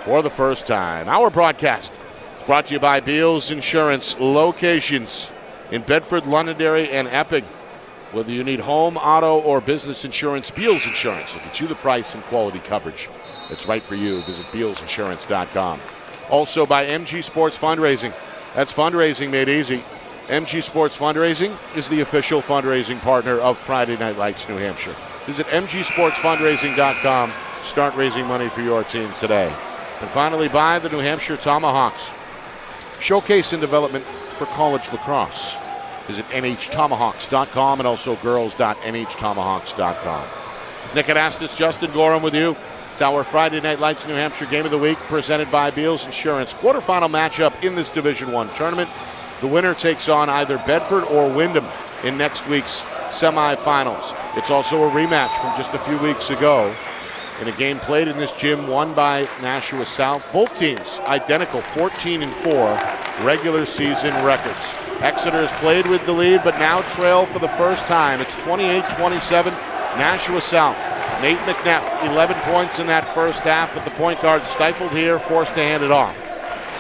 for the first time. Our broadcast is brought to you by Beals Insurance. Locations in Bedford, Londonderry, and Epping. Whether you need home, auto, or business insurance, Beals Insurance will get you the price and quality coverage that's right for you. Visit BealsInsurance.com. Also by MG Sports Fundraising. That's fundraising made easy. MG Sports Fundraising is the official fundraising partner of Friday Night Lights New Hampshire. Visit MGSportsFundraising.com. Start raising money for your team today. And finally by the New Hampshire Tomahawks. Showcase and development for college lacrosse. Visit NHTomahawks.com and also girls.NHTomahawks.com. Nick Anastas, Justin Gorham with you. It's our Friday Night Lights New Hampshire Game of the Week presented by Beals Insurance. Quarterfinal matchup in this Division I tournament. The winner takes on either Bedford or Windham in next week's semifinals. It's also a rematch from just a few weeks ago in a game played in this gym won by Nashua South. Both teams identical, 14-4 regular season records. Exeter has played with the lead, but now trail for the first time. It's 28-27, Nashua South. Nate McNeff, 11 points in that first half, but the point guard stifled here, forced to hand it off.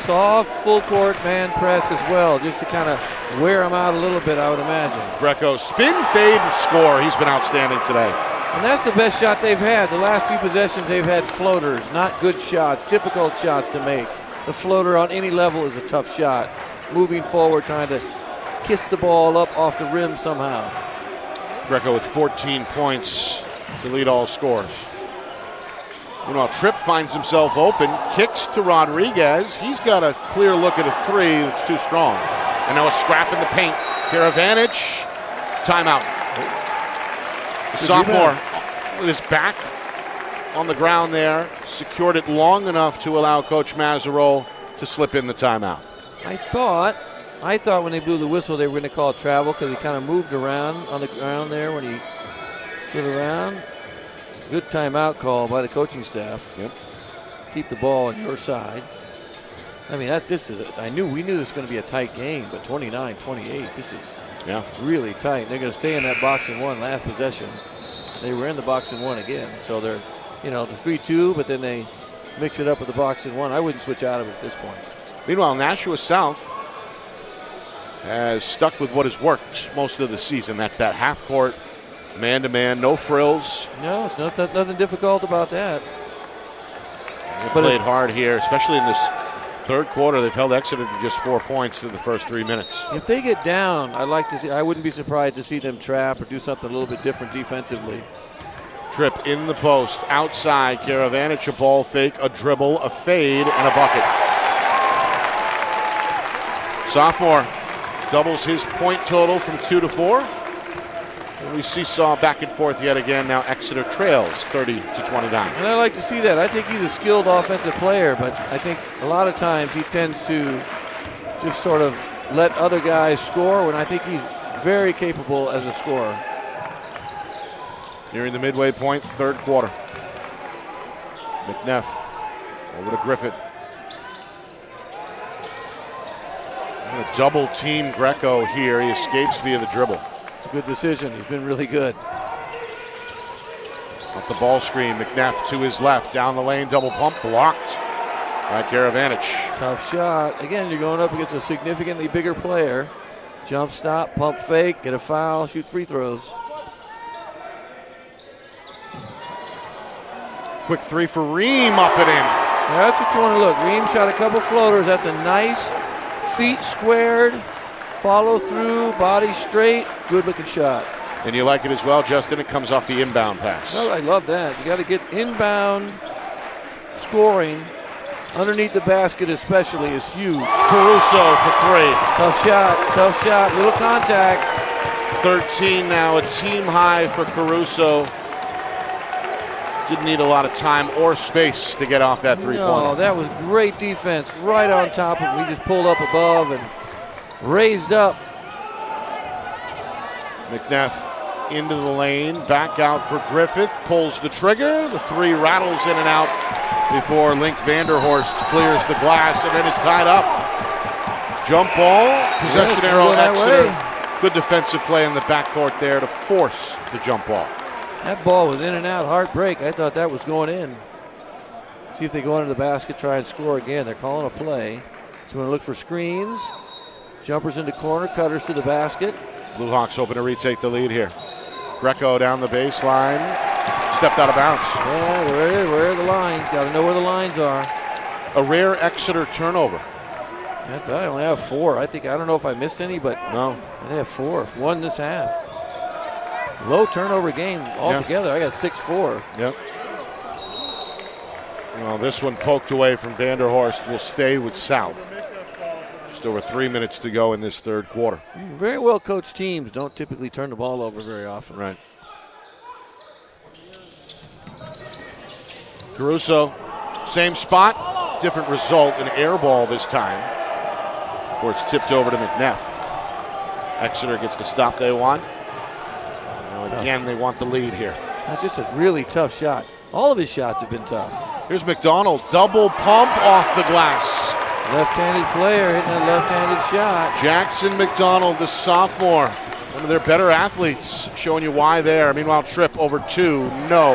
Soft full court man press as well, just to kind of wear him out a little bit, I would imagine. Greco, spin, fade, and score. He's been outstanding today. And that's the best shot they've had. The last 2 possessions they've had floaters, not good shots, difficult shots to make. The floater on any level is a tough shot. Moving forward, trying to kiss the ball up off the rim somehow. Greco with 14 points to lead all scores. Meanwhile, Tripp finds himself open, kicks to Rodriguez. He's got a clear look at a 3 that's too strong. And now a scrap in the paint. Karavanich, timeout. The sophomore with his back on the ground there, secured it long enough to allow Coach Mazarol to slip in the timeout. I thought when they blew the whistle they were going to call travel because he kind of moved around on the ground there when he slid around. Good timeout call by the coaching staff. Yep. Keep the ball on your side. I mean, we knew this was going to be a tight game, but 29-28, this is really tight. They're going to stay in that box and one last possession. They were in the box and one again, so they're, the 3-2, but then they mix it up with the box and one. I wouldn't switch out of it at this point. Meanwhile, Nashua South has stuck with what has worked most of the season. That's that half-court, man-to-man, no frills. No, nothing difficult about that. They played hard here, especially in this third quarter. They've held Exeter to just 4 points through the first 3 minutes. If they get down, I wouldn't be surprised to see them trap or do something a little bit different defensively. Tripp in the post, outside. Karavanich, a ball fake, a dribble, a fade, and a bucket. Sophomore doubles his point total from 2 to 4. And we seesaw back and forth yet again. Now Exeter trails 30-29. And I like to see that. I think he's a skilled offensive player, but I think a lot of times he tends to just sort of let other guys score when I think he's very capable as a scorer. Nearing the midway point, third quarter. McNeff over to Griffith. I'm going to double team Greco here. He escapes via the dribble. It's a good decision. He's been really good. Off the ball screen, McNeff to his left. Down the lane, double pump, blocked by Karavanich. Tough shot. Again, you're going up against a significantly bigger player. Jump stop, pump fake, get a foul, shoot free throws. Quick three for Ream, up and in. That's what you want to look. Ream shot a couple floaters. That's a nice feet squared, follow through, body straight, good looking shot. And you like it as well, Justin. It comes off the inbound pass. Oh, I love that. You got to get inbound scoring underneath the basket, especially, is huge. Caruso for three. Tough shot, little contact. 13 now, a team high for Caruso. Didn't need a lot of time or space to get off that three-pointer. No, that was great defense right on top of him. He just pulled up above and raised up. McNeff into the lane, back out for Griffith, pulls the trigger. The three rattles in and out before Link Vanderhorst clears the glass and then is tied up. Jump ball, possession arrow, Exeter. Good defensive play in the backcourt there to force the jump ball. That ball was in and out, hard break. I thought that was going in. See if they go under the basket, try and score again. They're calling a play. So we're going to look for screens. Jumpers into corner, cutters to the basket. Blue Hawks hoping to retake the lead here. Greco down the baseline. Stepped out of bounds. Yeah, where are the lines? Got to know where the lines are. A rare Exeter turnover. I only have four. I don't know if I missed any, but no. I have four. One this half. Low turnover game altogether. I got 6-4. Yep. Well, this one poked away from Vanderhorst will stay with South. Just over 3 minutes to go in this third quarter. Very well coached teams don't typically turn the ball over very often. Right. Caruso, same spot, different result, an air ball this time before it's tipped over to McNeff. Exeter gets the stop they want. Again, they want the lead here. That's just a really tough shot. All of his shots have been tough. Here's McDonald, double pump off the glass. Left-handed player hitting a left-handed shot. Jackson McDonald, the sophomore, one of their better athletes, showing you why there. Meanwhile, Tripp over two, no.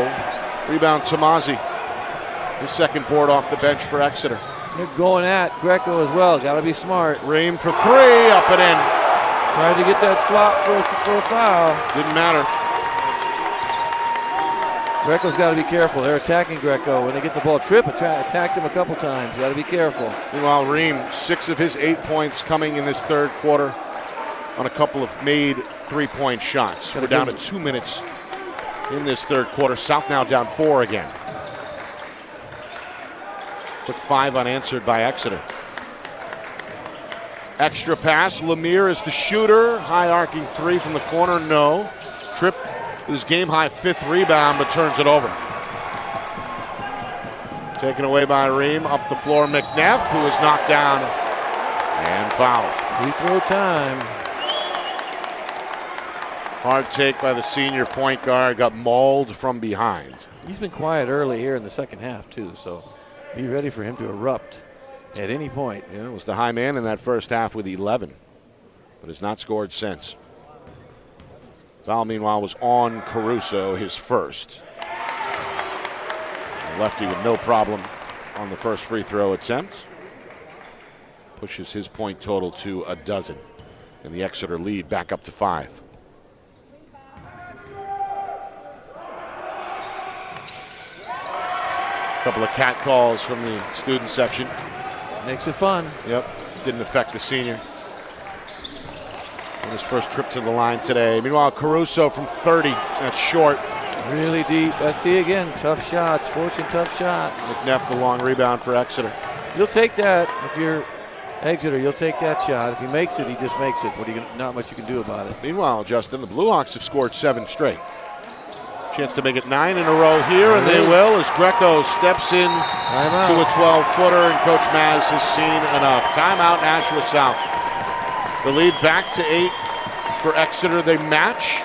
Rebound Tomasi. His second board off the bench for Exeter. They're going at Greco as well. Got to be smart. Ream for three, up and in. Tried to get that flop for a foul. Didn't matter. Greco's got to be careful. They're attacking Greco. When they get the ball, Tripp attacked him a couple times. Got to be careful. Meanwhile, Ream, 6 of his 8 points coming in this third quarter on a couple of made three-point shots. We're down to 2 minutes in this third quarter. South now down 4 again. Quick 5 unanswered by Exeter. Extra pass. Lemire is the shooter. High arcing three from the corner. No. Tripp with his game high 5th rebound, but turns it over. Taken away by Ream. Up the floor, McNeff, who is knocked down and fouled. Free throw time. Hard take by the senior point guard. Got mauled from behind. He's been quiet early here in the second half, too, so be ready for him to erupt at any point. Yeah, was the high man in that first half with 11, but has not scored since. Foul, meanwhile, was on Caruso, his first. Lefty with no problem on the first free throw attempt. Pushes his point total to a dozen, and the Exeter lead back up to 5. Couple of cat calls from the student section. Makes it fun. Yep, didn't affect the senior on his first trip to the line today. Meanwhile, Caruso from 30, that's short. Really deep. Let's see again. Tough shots, forcing tough shots. McNeff the long rebound for Exeter. You'll take that if you're Exeter, you'll take that shot. If he makes it, he just makes it. Not much you can do about it. Meanwhile, Justin, the Blue Hawks have scored 7 straight. Chance to make it 9 in a row here, and they will as Greco steps in to a 12-footer, and Coach Maz has seen enough. Timeout, Nashua South. The lead back to 8 for Exeter. They match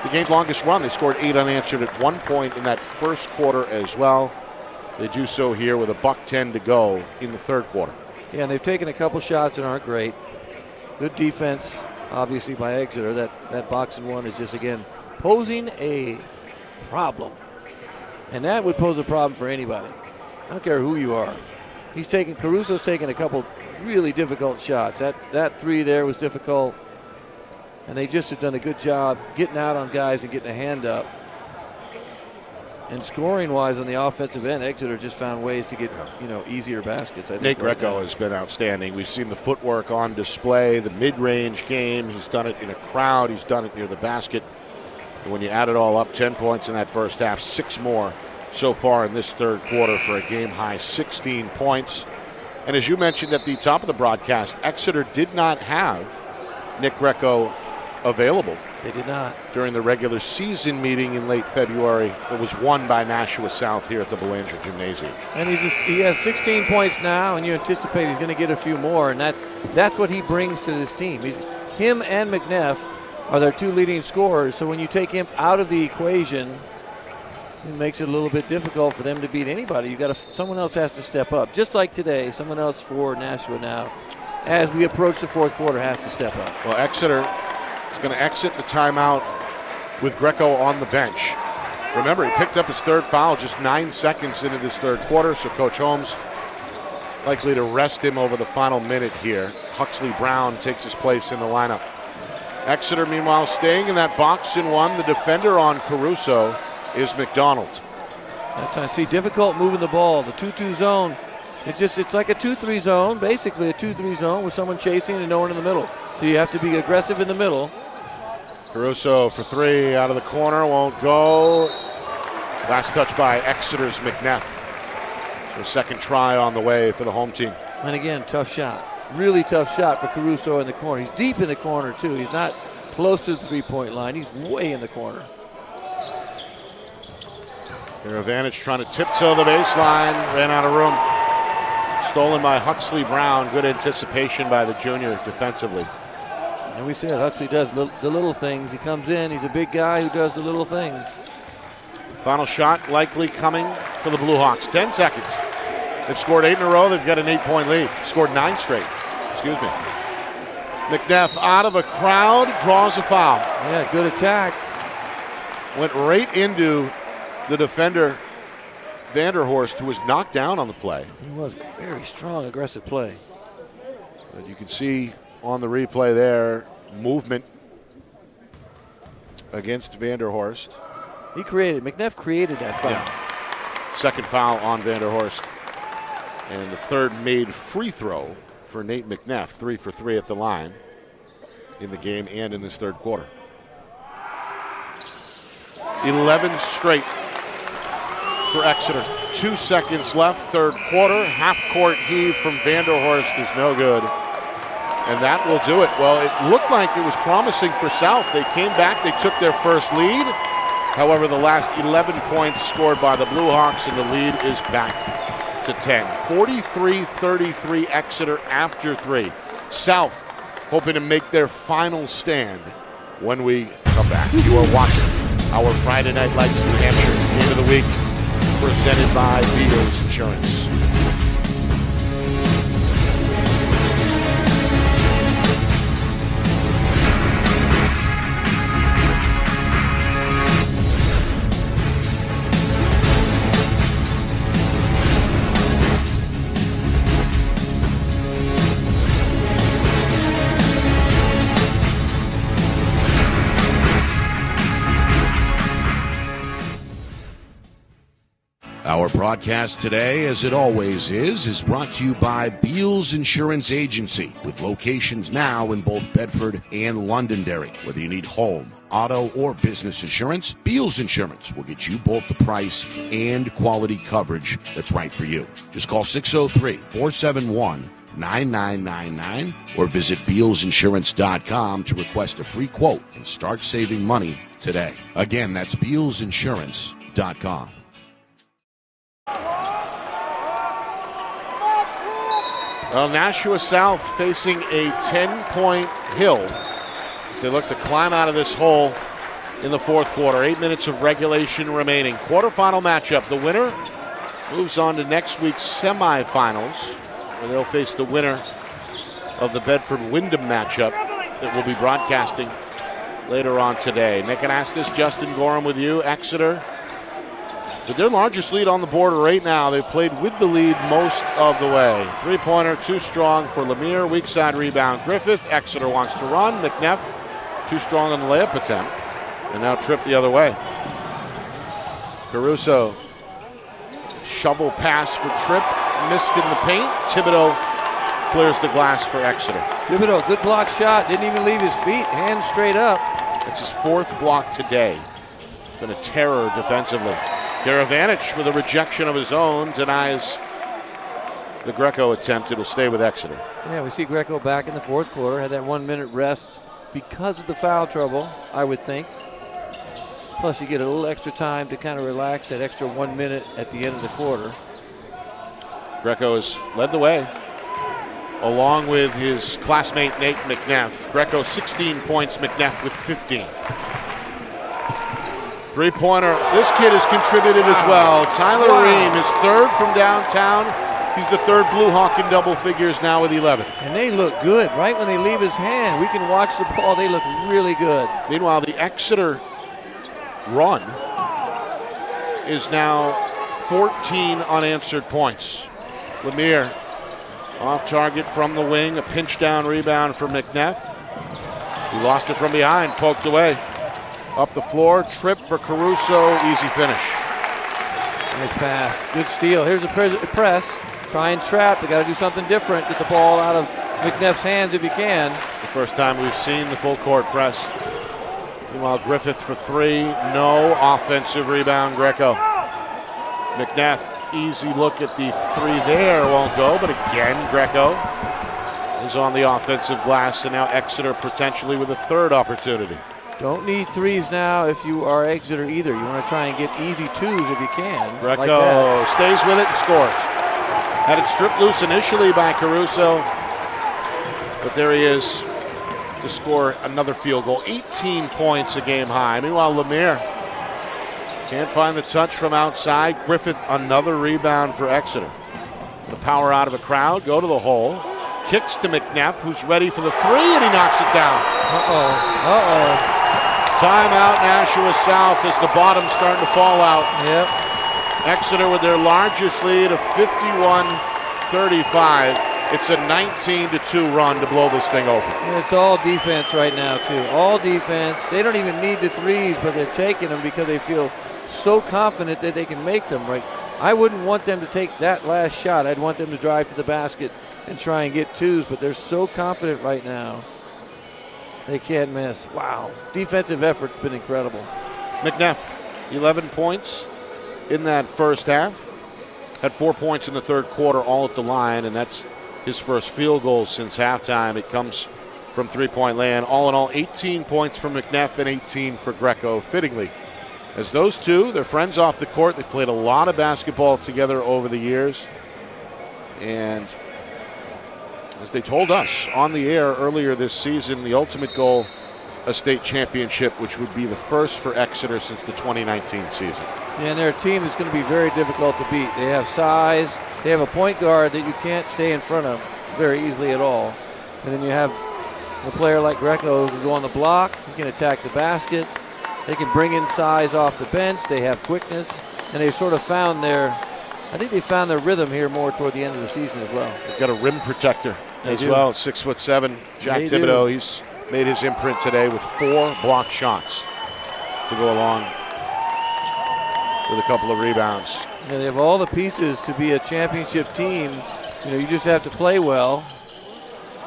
the game's longest run. They scored 8 unanswered at one point in that first quarter as well. They do so here with $1:10 to go in the third quarter. Yeah, and they've taken a couple shots that aren't great. Good defense, obviously, by Exeter. That box and one is just, again, posing a problem. And that would pose a problem for anybody. I don't care who you are. Caruso's taken a couple really difficult shots. That three there was difficult. And they just have done a good job getting out on guys and getting a hand up. And scoring-wise on the offensive end, Exeter just found ways to get, easier baskets. Nate Greco has been outstanding. We've seen the footwork on display, the mid-range game. He's done it in a crowd. He's done it near the basket. And when you add it all up, 10 points in that first half, 6 more so far in this third quarter for a game-high 16 points. And as you mentioned at the top of the broadcast, Exeter did not have Nick Greco available. They did not. During the regular season meeting in late February, it was won by Nashua South here at the Belanger Gymnasium. And he has 16 points now, and you anticipate he's going to get a few more, and that's what he brings to this team. Him and McNeff are their 2 leading scorers, so when you take him out of the equation, it makes it a little bit difficult for them to beat anybody. Someone else has to step up. Just like today, someone else for Nashua now, as we approach the fourth quarter, has to step up. Well, Exeter is going to exit the timeout with Greco on the bench. Remember, he picked up his third foul just 9 seconds into this third quarter, so Coach Holmes likely to rest him over the final minute here. Huxley Brown takes his place in the lineup. Exeter, meanwhile, staying in that box and one. The defender on Caruso is McDonald. That's I see difficult moving the ball. The 2-2 zone, it's like a 2-3 zone, basically a 2-3 zone with someone chasing and no one in the middle. So you have to be aggressive in the middle. Caruso for 3 out of the corner, won't go. Last touch by Exeter's McNeff. So second try on the way for the home team. And again, tough shot. Really tough shot for Caruso in the corner. He's deep in the corner, too. He's not close to the three-point line. He's way in the corner. Their advantage trying to tiptoe the baseline. Ran out of room. Stolen by Huxley Brown. Good anticipation by the junior defensively. And we said Huxley does the little things. He comes in. He's a big guy who does the little things. Final shot likely coming for the Blue Hawks. 10 seconds. They've scored 8 in a row. They've got an 8-point lead. Scored 9 straight. Excuse me. McNeff out of a crowd, draws a foul. Yeah, good attack. Went right into the defender, Vanderhorst, who was knocked down on the play. He was very strong, aggressive play. But you can see on the replay there, movement against Vanderhorst. McNeff created that foul. Yeah. Second foul on Vanderhorst. And the third made free throw for Nate McNeff, 3 for 3 at the line in the game and in this third quarter. 11 straight for Exeter. 2 seconds left, third quarter. Half-court heave from Vanderhorst is no good. And that will do it. Well, it looked like it was promising for South. They came back, they took their first lead. However, the last 11 points scored by the Blue Hawks, and the lead is back to 10. 43-33 Exeter after 3. South hoping to make their final stand when we come back. You are watching our Friday Night Lights New Hampshire Game of the Week, presented by Beals Insurance. Our broadcast today, as it always is brought to you by Beals Insurance Agency, with locations now in both Bedford and Londonderry. Whether you need home, auto, or business insurance, Beals Insurance will get you both the price and quality coverage that's right for you. Just call 603-471 888-866-9999 or visit BealsInsurance.com to request a free quote and start saving money today. Again, that's BealsInsurance.com. Well, Nashua South facing a 10-point hill as they look to climb out of this hole in the fourth quarter. 8 minutes of regulation remaining. Quarterfinal matchup. The winner moves on to next week's semifinals, where they'll face the winner of the Bedford-Wyndham matchup that we'll be broadcasting later on today. Nick Anastas, Justin Gorham with you. Exeter, with their largest lead on the board right now. They've played with the lead most of the way. Three-pointer, too strong for Lemire. Weak side rebound, Griffith. Exeter wants to run. McNeff, too strong on the layup attempt. And now Tripp the other way. Caruso, shovel pass for Tripp. Missed in the paint. Thibodeau clears the glass for Exeter. Thibodeau, good block shot. Didn't even leave his feet. Hands straight up. It's his fourth block today. It's been a terror defensively. Karavanich with a rejection of his own denies the Greco attempt. It'll stay with Exeter. Yeah, we see Greco back in the fourth quarter. Had that 1 minute rest because of the foul trouble, I would think. Plus you get a little extra time to kind of relax, that extra 1 minute at the end of the quarter. Greco has led the way, along with his classmate Nate McNeff. Greco 16 points, McNeff with 15. Three-pointer, this kid has contributed as well. Tyler Ream is third from downtown. He's the third Blue Hawk in double figures now with 11. And they look good right when they leave his hand. We can watch the ball. They look really good. Meanwhile, the Exeter run is now 14 unanswered points. Lemire off target from the wing. A pinch down rebound for McNeff. He lost it from behind, poked away. Up the floor, Tripp for Caruso, easy finish. Nice pass, good steal. Here's the press. Try and trap. They got to do something different. Get the ball out of McNeff's hands if you can. It's the first time we've seen the full court press. Meanwhile, Griffith for three, no offensive rebound, Greco. McNeff, easy look at the three there, won't go, but again, Greco is on the offensive glass, and now Exeter potentially with a third opportunity. Don't need threes now if you are Exeter either. You want to try and get easy twos if you can. Greco like stays with it and scores. Had it stripped loose initially by Caruso, but there he is to score another field goal. 18 points, a game high. Meanwhile, Lemire can't find the touch from outside. Griffith, another rebound for Exeter. The power out of a crowd, go to the hole. Kicks to McNeff, who's ready for the three, and he knocks it down. Timeout, Nashua South, as the bottom's starting to fall out. Yep. Exeter with their largest lead of 51-35. It's a 19-2 run to blow this thing open. And it's all defense right now, too. All defense. They don't even need the threes, but they're taking them because they feel so confident that they can make them. Right? I wouldn't want them to take that last shot. I'd want them to drive to the basket and try and get twos, but they're so confident right now. They can't miss. Wow. Defensive effort's been incredible. McNeff, 11 points in that first half. Had 4 points in the third quarter, all at the line, and that's his first field goal since halftime. It comes from three-point land. All in all, 18 points for McNeff and 18 for Greco, fittingly. As those two, they're friends off the court. They've played a lot of basketball together over the years. And as they told us on the air earlier this season, the ultimate goal, a state championship, which would be the first for Exeter since the 2019 season. And their team is going to be very difficult to beat. They have size. They have a point guard that you can't stay in front of very easily at all. And then you have a player like Greco who can go on the block. He can attack the basket. They can bring in size off the bench. They have quickness. And they've sort of found their rhythm here more toward the end of the season as well. They've got a rim protector as well, 6'7". Jack Thibodeau, he's made his imprint today with 4 blocked shots to go along with a couple of rebounds. Yeah, they have all the pieces to be a championship team. You know, you just have to play well.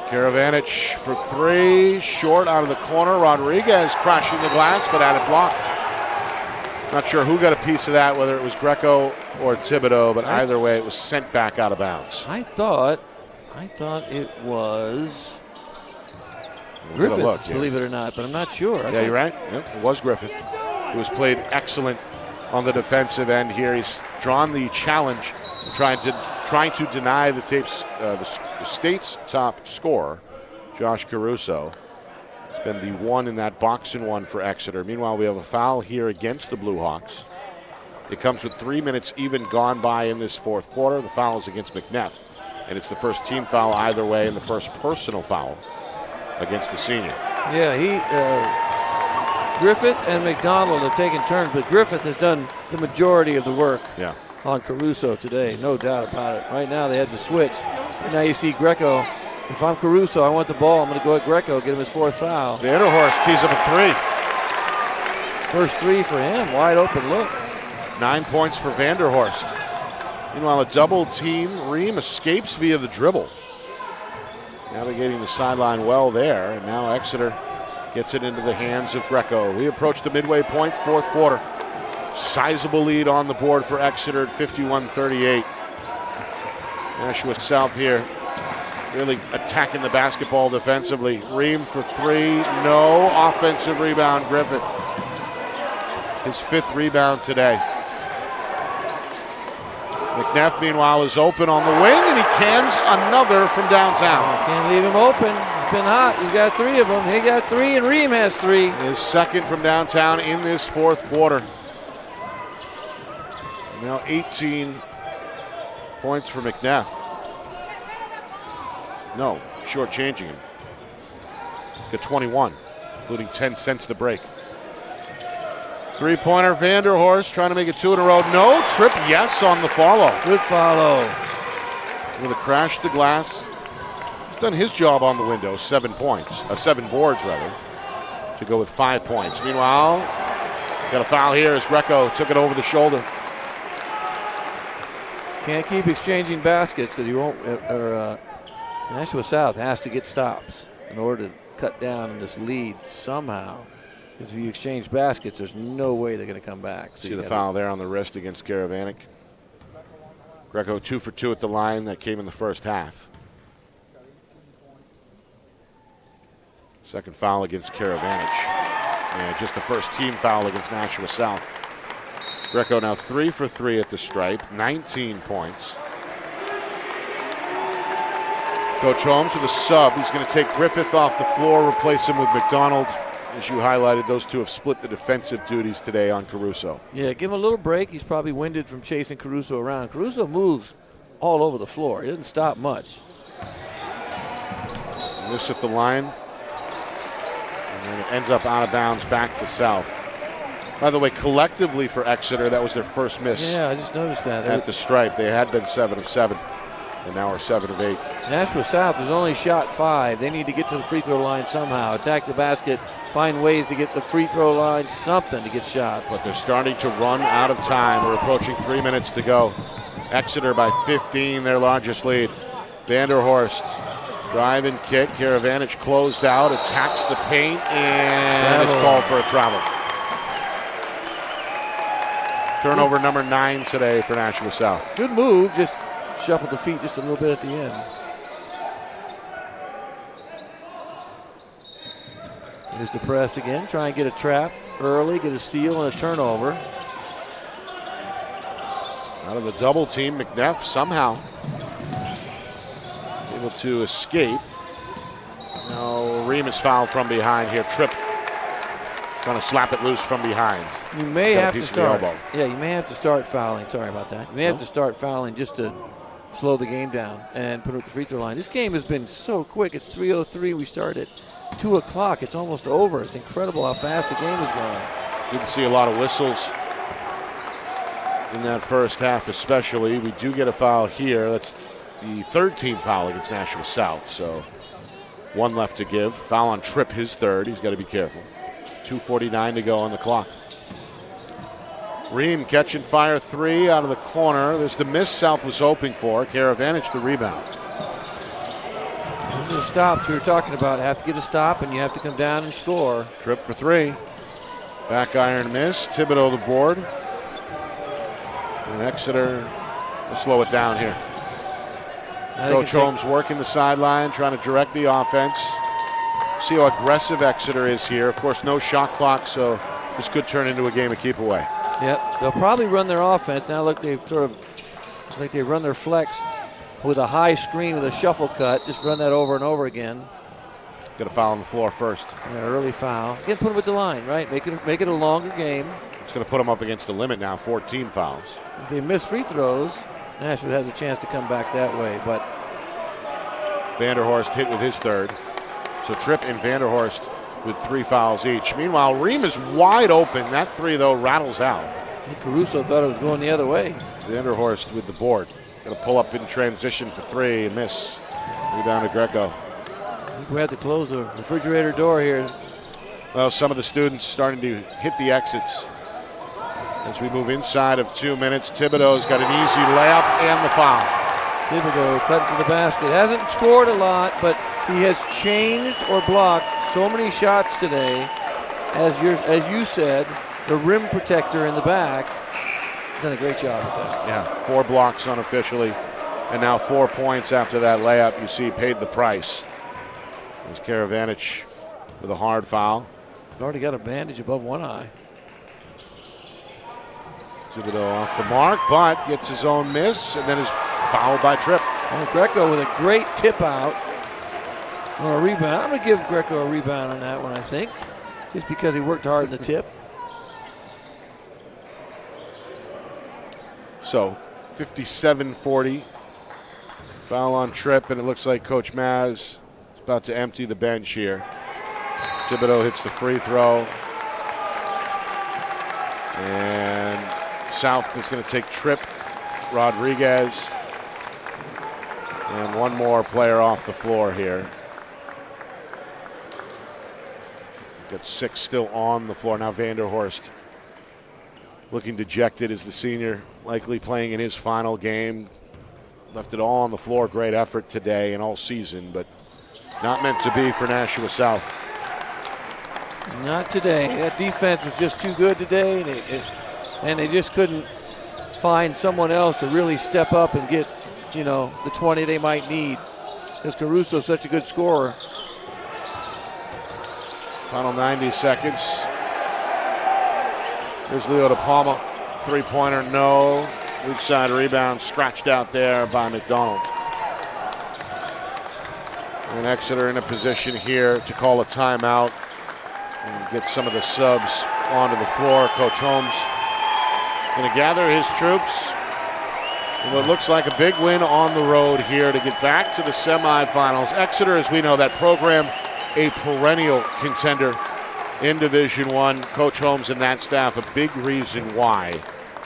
Karavanich for three, short out of the corner. Rodriguez crashing the glass, but had it blocked. Not sure who got a piece of that, whether it was Greco or Thibodeau, but either way, it was sent back out of bounds. I thought I thought it was We're gonna Griffith, look, yeah. believe it or not, but I'm not sure. Yeah, you're right. Yep, it was Griffith, who has played excellent on the defensive end here. He's drawn the challenge, trying to deny the state's top scorer, Josh Caruso. It's been the one in that box and one for Exeter. Meanwhile, we have a foul here against the Blue Hawks. It comes with 3 minutes even gone by in this fourth quarter. The foul is against McNeff, and it's the first team foul either way and the first personal foul against the senior. Yeah, Griffith and McDonald have taken turns, but Griffith has done the majority of the work on Caruso today, no doubt about it. Right now they had to switch, and now you see Greco. If I'm Caruso, I want the ball. I'm going to go at Greco, get him his fourth foul. Vanderhorst tees up a three. First three for him, wide open look. 9 points for Vanderhorst. Meanwhile, a double team. Ream escapes via the dribble. Navigating the sideline well there, and now Exeter gets it into the hands of Greco. We approach the midway point, fourth quarter. Sizable lead on the board for Exeter at 51-38. Nashua South here really attacking the basketball defensively. Ream for three, no. Offensive rebound, Griffith. His fifth rebound today. McNeff, meanwhile, is open on the wing, and he cans another from downtown. Can't leave him open. He's been hot. He's got three of them. He got three, and Ream has three. His second from downtown in this fourth quarter. Now 18 points for McNeff. No, shortchanging him. He's got 21, including 10 since the break. Three-pointer, Vanderhorst trying to make it two in a row. No, trip, yes, on the follow. Good follow. With a crash to the glass. He's done his job on the window, 7 points. 7 boards, rather, to go with 5 points. Meanwhile, got a foul here as Greco took it over the shoulder. Can't keep exchanging baskets because you won't, Nashua South has to get stops in order to cut down this lead somehow. Because if you exchange baskets, there's no way they're going to come back. So see the foul there on the wrist against Karavanik. Greco 2 for 2 at the line. That came in the first half. Second foul against Karavanik. And just the first team foul against Nashua South. Greco now 3 for 3 at the stripe, 19 points. Coach Holmes with a sub. He's going to take Griffith off the floor, replace him with McDonald. As you highlighted, those two have split the defensive duties today on Caruso. Yeah, give him a little break. He's probably winded from chasing Caruso around. Caruso moves all over the floor. He doesn't stop much. And this at the line. And then it ends up out of bounds back to South. By the way, collectively for Exeter, that was their first miss. Yeah, I just noticed that. At the stripe. They had been 7 of 7. And now are 7 of 8. Nashua South has only shot 5. They need to get to the free throw line somehow. Attack the basket. Find ways to get the free throw line, something to get shots. But they're starting to run out of time. We're approaching 3 minutes to go. Exeter by 15, their largest lead. Vanderhorst, drive and kick. Karavanik closed out, attacks the paint, and is called for a travel. Turnover number 9 today for Nashua South. Good move, just shuffled the feet just a little bit at the end. Here's the press again. Try and get a trap early, get a steal and a turnover. Out of the double team, McNeff somehow able to escape. Now Ream is fouled from behind here. Tripp trying to slap it loose from behind. You may have to start. Elbow. Yeah, you may have to start fouling. Sorry about that. You may have to start fouling just to slow the game down and put it at the free throw line. This game has been so quick. It's 3:03. We started 2 o'clock. It's almost over. It's incredible how fast the game is going. Didn't see a lot of whistles in that first half especially. We do get a foul here. That's the third team foul against Nashua South. So 1 left to give. Foul on Tripp, his third. He's got to be careful. 2:49 to go on the clock. Ream catch and fire 3 out of the corner. There's the miss South was hoping for. Karavanik the rebound. Those are the stops we were talking about. Have to get a stop, and you have to come down and score. Tripp for 3. Back iron miss. Thibodeau the board. And Exeter will slow it down here. Coach Holmes working the sideline, trying to direct the offense. See how aggressive Exeter is here. Of course, no shot clock, so this could turn into a game of keep away. Yep, they'll probably run their offense. Now look, they've sort of, like they run their flex with a high screen with a shuffle cut. Just run that over and over again. Got a foul on the floor first. Yeah, early foul. Again, put them at the line, right? Make it a longer game. It's going to put them up against the limit now, 14 fouls. If they miss free throws, Nashua has a chance to come back that way. But Vanderhorst hit with his third. So Tripp and Vanderhorst with 3 fouls each. Meanwhile, Ream is wide open. That three, though, rattles out. Caruso thought it was going the other way. Vanderhorst with the board. Going to pull up in transition for 3 and miss. Rebound to Greco. We have to close the refrigerator door here. Well, some of the students starting to hit the exits. As we move inside of 2 minutes, Thibodeau's got an easy layup and the foul. Thibodeau cut to the basket. Hasn't scored a lot, but he has changed or blocked so many shots today. As you said, the rim protector in the back done a great job with that. Yeah, 4 blocks unofficially, and now 4 points after that layup. You see, paid the price. There's Karavanich with a hard foul. He's already got a bandage above one eye. Thibodeau off the mark, but gets his own miss, and then is fouled by Tripp. And Greco with a great tip out on a rebound. I'm going to give Greco a rebound on that one, I think, just because he worked hard in the tip. So 57-40. Foul on Tripp, and it looks like Coach Maz is about to empty the bench here. Thibodeau hits the free throw. And South is going to take Tripp, Rodriguez, and one more player off the floor here. Got 6 still on the floor. Now Vanderhorst looking dejected as the senior, likely playing in his final game. Left it all on the floor. Great effort today and all season, but not meant to be for Nashua South. Not today. That defense was just too good today, and they just couldn't find someone else to really step up and get, the 20 they might need. Because Caruso's such a good scorer. Final 90 seconds. Here's Leo De Palma. 3-pointer, no. Weak side rebound scratched out there by McDonald. And Exeter in a position here to call a timeout and get some of the subs onto the floor. Coach Holmes going to gather his troops in what looks like a big win on the road here to get back to the semifinals. Exeter, as we know, that program, a perennial contender in Division I. Coach Holmes and that staff, a big reason why.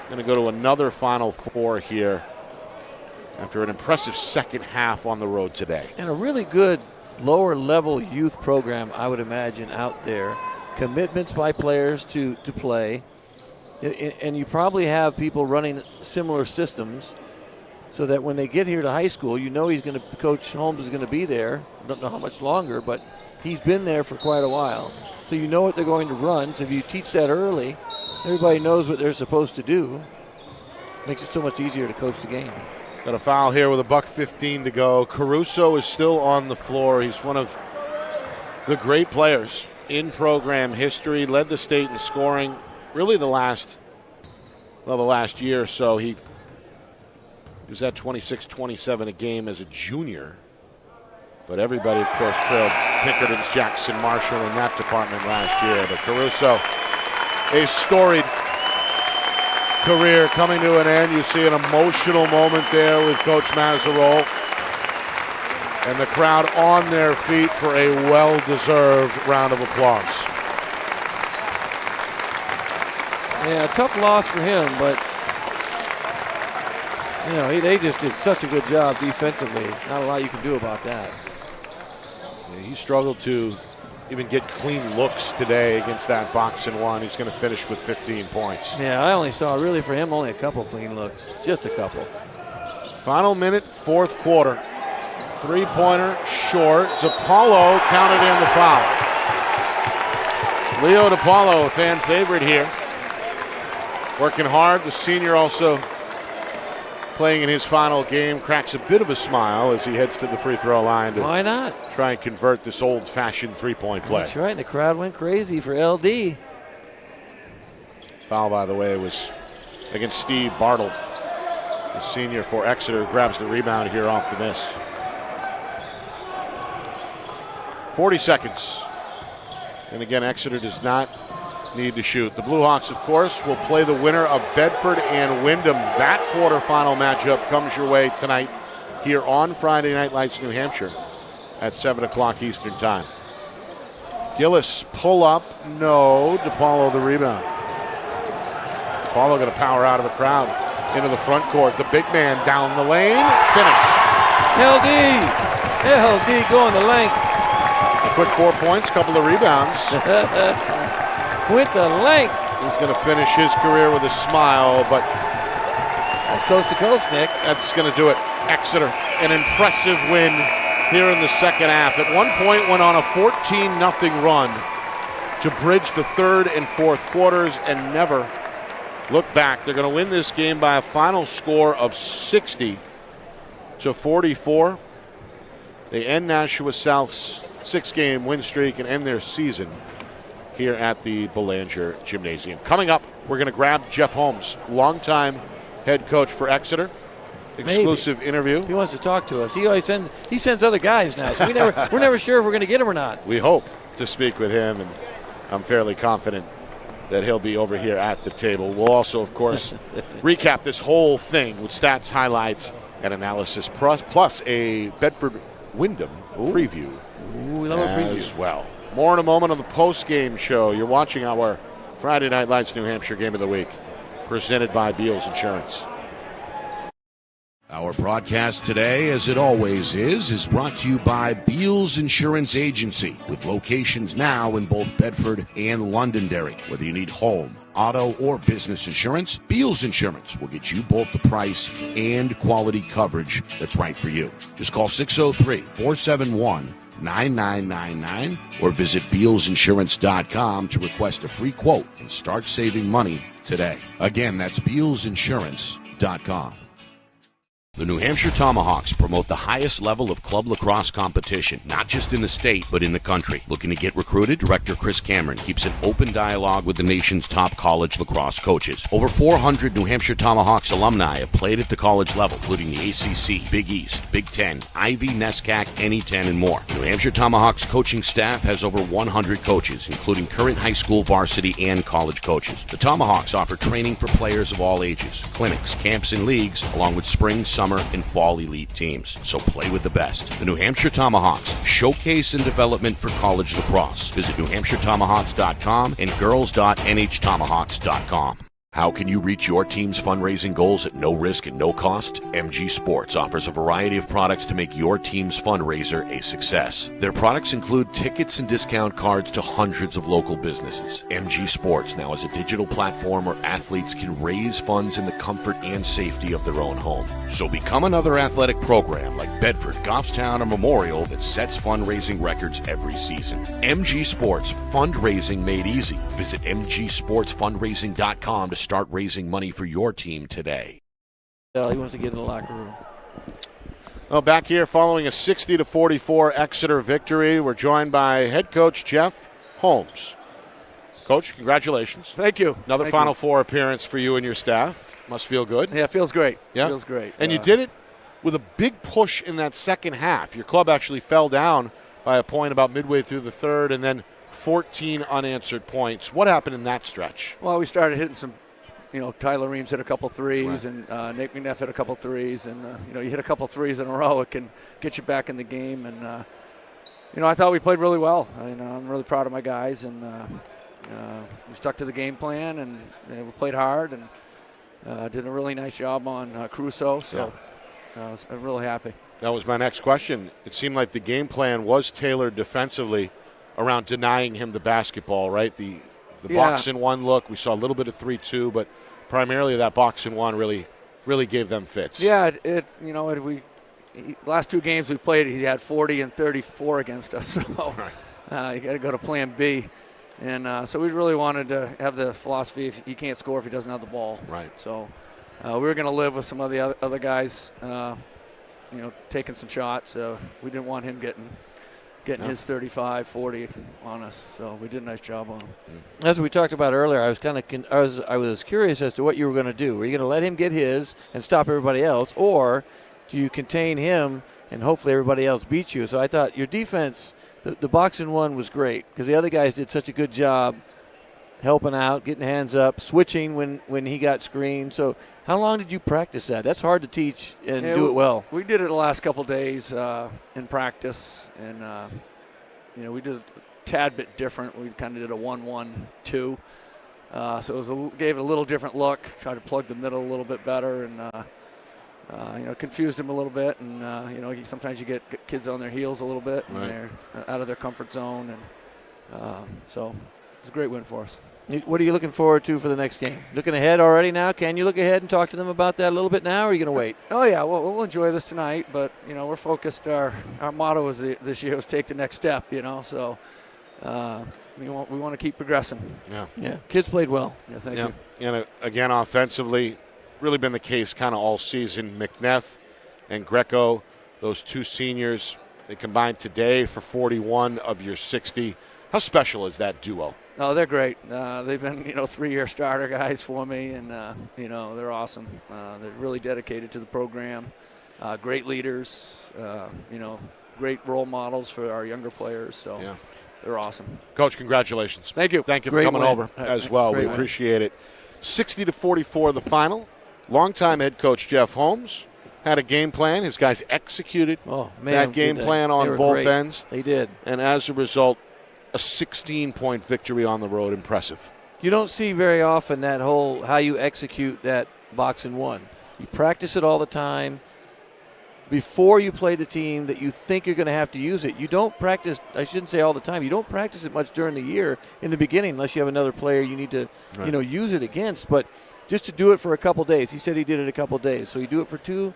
Going to go to another Final Four here after an impressive second half on the road today. And a really good lower level youth program, I would imagine, out there. Commitments by players to play. And you probably have people running similar systems so that when they get here to high school, Coach Holmes is going to be there. Don't know how much longer, but he's been there for quite a while. So you know what they're going to run. So if you teach that early, everybody knows what they're supposed to do. Makes it so much easier to coach the game. Got a foul here with $1:15 to go. Caruso is still on the floor. He's one of the great players in program history. Led the state in scoring really the last year or so. He was at 26-27 a game as a junior. But everybody, of course, trailed Pinkerton's Jackson Marshall in that department last year. But Caruso, a storied career coming to an end. You see an emotional moment there with Coach Mazzarol. And the crowd on their feet for a well-deserved round of applause. Yeah, tough loss for him, but they just did such a good job defensively. Not a lot you can do about that. Yeah, he struggled to even get clean looks today against that box and one. He's going to finish with 15 points. Yeah, I only saw really for him only a couple clean looks, just a couple. Final minute, fourth quarter. 3-pointer short. DePaulo counted in the foul. Leo DePaulo, a fan favorite here. Working hard. The senior also playing in his final game, cracks a bit of a smile as he heads to the free throw line to Why not? try and convert this old-fashioned three-point play. That's right. The crowd went crazy for LD. Foul, by the way, was against Steve Bartle, the senior for Exeter, grabs the rebound here off the miss. 40 seconds. And again, Exeter does not need to shoot. The Blue Hawks, of course, will play the winner of Bedford and Wyndham. That quarterfinal matchup comes your way tonight here on Friday Night Lights, New Hampshire at 7 o'clock Eastern Time. Gillis, pull up. No. DePaulo the rebound. DePaulo going to power out of the crowd into the front court. The big man down the lane. Finish. LD going the length. A quick 4 points, couple of rebounds. With the length. He's going to finish his career with a smile, but That's coast to coast, Nick. that's going to do it. Exeter, an impressive win here in the second half. At one point went on a 14-0 run to bridge the third and fourth quarters and never look back. They're going to win this game by a final score of 60-44. They end Nashua South's 6-game win streak and end their season here at the Belanger Gymnasium. Coming up, we're going to grab Jeff Holmes, longtime head coach for Exeter. Exclusive interview. He wants to talk to us. He always sends other guys now. So we're never sure if we're going to get him or not. We hope to speak with him, and I'm fairly confident that he'll be over here at the table. We'll also, of course, recap this whole thing with stats, highlights, and analysis, plus a Bedford Wyndham preview. Ooh, we love a preview as well. More in a moment on the post-game show. You're watching our Friday Night Lights New Hampshire Game of the Week, presented by Beals Insurance. Our broadcast today, as it always is brought to you by Beals Insurance Agency, with locations now in both Bedford and Londonderry. Whether you need home, auto, or business insurance, Beals Insurance will get you both the price and quality coverage that's right for you. Just call 603-471-9999 or visit BealsInsurance.com to request a free quote and start saving money today. Again, that's BealsInsurance.com. The New Hampshire Tomahawks promote the highest level of club lacrosse competition, not just in the state, but in the country. Looking to get recruited? Director Chris Cameron keeps an open dialogue with the nation's top college lacrosse coaches. Over 400 New Hampshire Tomahawks alumni have played at the college level, including the ACC, Big East, Big Ten, Ivy, NESCAC, NE10, and more. The New Hampshire Tomahawks coaching staff has over 100 coaches, including current high school, varsity, and college coaches. The Tomahawks offer training for players of all ages, clinics, camps, and leagues, along with spring, summer, and fall elite teams. So play with the best. The New Hampshire Tomahawks, showcase and development for college lacrosse. Visit NewHampshireTomahawks.com and girls.nhtomahawks.com. How can you reach your team's fundraising goals at no risk and no cost? MG Sports offers a variety of products to make your team's fundraiser a success. Their products include tickets and discount cards to hundreds of local businesses. MG Sports now has a digital platform where athletes can raise funds in the comfort and safety of their own home. So become another athletic program like Bedford, Goffstown, or Memorial that sets fundraising records every season. MG Sports, fundraising made easy. Visit mgsportsfundraising.com to start raising money for your team today. He wants to get in the locker room. Well, back here following a 60-44 Exeter victory, we're joined by head coach Jeff Holmes. Coach, congratulations. Thank you. Another Thank Final you. Four appearance for you and your staff. Must feel good. Yeah, it feels great. Yeah? Feels great. And you did it with a big push in that second half. Your club actually fell down by a point about midway through the third, and then 14 unanswered points. What happened in that stretch? Well, we started hitting some, Tyler Reams hit a couple threes, Right. and Nate McNeff hit a couple threes, and you hit a couple threes in a row, it can get you back in the game. And I thought we played really well. I'm really proud of my guys, and we stuck to the game plan, and we played hard, and did a really nice job on Crusoe. So I'm really happy. That was my next question. It seemed like the game plan was tailored defensively around denying him the basketball, right? The box and one look. We saw a little bit of 3-2, but primarily that box and one really gave them fits. Yeah, last two games we played, he had 40 and 34 against us. So you got to go to Plan B, and so we really wanted to have the philosophy: if you can't score if he doesn't have the ball. Right. So we were going to live with some of the other guys, taking some shots. We didn't want him getting his 35, 40 on us. So we did a nice job on him. As we talked about earlier, I was curious as to what you were going to do. Were you going to let him get his and stop everybody else, or do you contain him and hopefully everybody else beats you? So I thought your defense, the boxing one was great because the other guys did such a good job helping out, getting hands up, switching when he got screened. So how long did you practice that? That's hard to teach and do it well. We did it the last couple days in practice, and we did it a tad bit different. We kind of did a 1-1-2. So gave it a little different look, tried to plug the middle a little bit better, and confused him a little bit. And sometimes you get kids on their heels a little bit, and they're out of their comfort zone. And so it was a great win for us. What are you looking forward to for the next game? Looking ahead already now? Can you look ahead and talk to them about that a little bit now, or are you going to wait? Oh, yeah. We'll enjoy this tonight, but, we're focused. Our motto this year was take the next step, So we want to keep progressing. Yeah. Kids played well. Yeah, thank you. And again, offensively, really been the case kind of all season. McNeff and Greco, those two seniors, they combined today for 41 of your 60. How special is that duo? Oh, they're great. They've been, 3-year starter guys for me, and, they're awesome. They're really dedicated to the program. Great leaders, great role models for our younger players. So they're awesome. Coach, congratulations. Thank you. Thank you Great for coming win. over as well. Great We win. appreciate it. 60-44 the final. Longtime head coach Jeff Holmes had a game plan. His guys executed that game plan on both ends. They did. And as a result, a 16-point victory on the road. Impressive. You don't see very often that whole how you execute that boxing one. You practice it all the time. Before you play the team that you think you're going to have to use it, you don't practice. I shouldn't say all the time. You don't practice it much during the year in the beginning unless you have another player you need to, use it against. But just to do it for a couple days. He said he did it a couple days. So you do it for 2.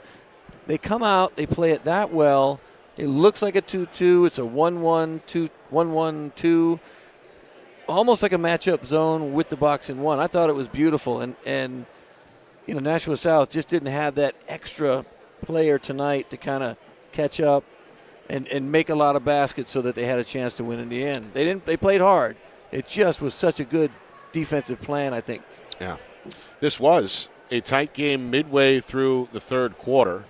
They come out. They play it that well. It looks like a 2-2. It's a 1-1-2, 1-1-2, almost like a matchup zone with the boxing one. I thought it was beautiful, and Nashua South just didn't have that extra player tonight to kind of catch up and make a lot of baskets so that they had a chance to win in the end. They played hard. It just was such a good defensive plan, I think. Yeah. This was a tight game midway through the third quarter.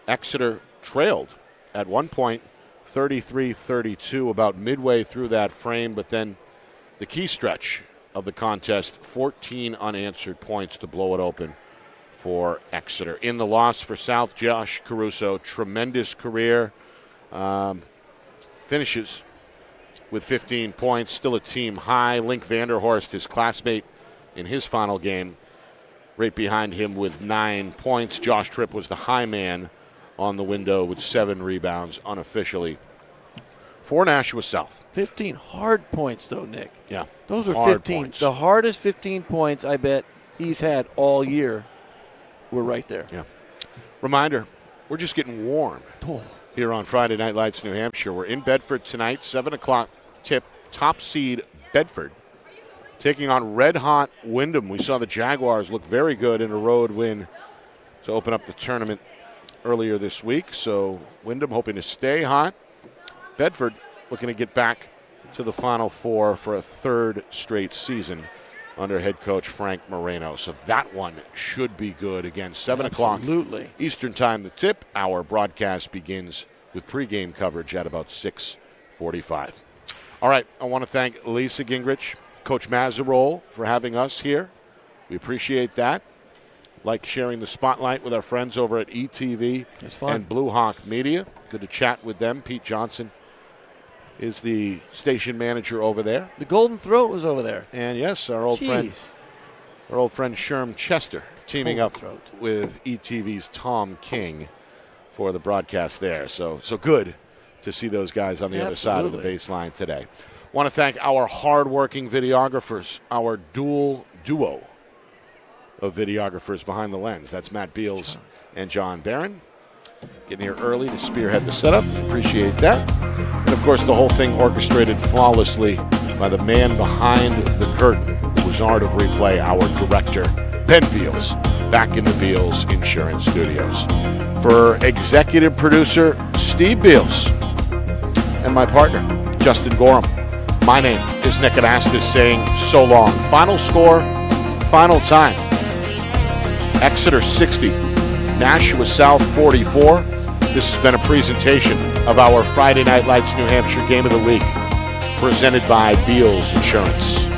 Exeter trailed at one point, 33-32, about midway through that frame, but then the key stretch of the contest, 14 unanswered points to blow it open for Exeter. In the loss for South, Josh Caruso, tremendous career, finishes with 15 points, still a team high. Link Vanderhorst, his classmate in his final game, right behind him with 9 points. Josh Tripp was the high man on the window with 7 rebounds unofficially for Nashua South. 15 hard points, though, Nick. Yeah. Those are hard 15. points. The hardest 15 points I bet he's had all year were right there. Yeah. Reminder, we're just getting warm here on Friday Night Lights, New Hampshire. We're in Bedford tonight, 7 o'clock tip, top seed Bedford, taking on red-hot Wyndham. We saw the Jaguars look very good in a road win to open up the tournament earlier this week. So Wyndham hoping to stay hot. Bedford looking to get back to the Final Four for a 3rd straight season under head coach Frank Moreno. So that one should be good. Again, 7 o'clock Eastern Time, the tip. Our broadcast begins with pregame coverage at about 6:45. All right, I want to thank Lisa Gingrich, Coach Mazarol, for having us here. We appreciate that. Like sharing the spotlight with our friends over at ETV and Blue Hawk Media. Good to chat with them. Pete Johnson is the station manager over there. The Golden Throat was over there. And yes, our old friend Sherm Chester teaming up with ETV's Tom King for the broadcast there. So good to see those guys on the other side of the baseline today. Want to thank our hardworking videographers, our duo of videographers behind the lens. That's Matt Beals and John Barron. Getting here early to spearhead the setup. Appreciate that. And, of course, the whole thing orchestrated flawlessly by the man behind the curtain, the Wizard of Replay, our director, Ben Beals. back in the Beals Insurance Studios. For executive producer Steve Beals and my partner, Justin Gorham, my name is Nick Anastas saying so long. Final score, final time. Exeter 60, Nashua South 44. This has been a presentation of our Friday Night Lights New Hampshire Game of the Week, presented by Beals Insurance.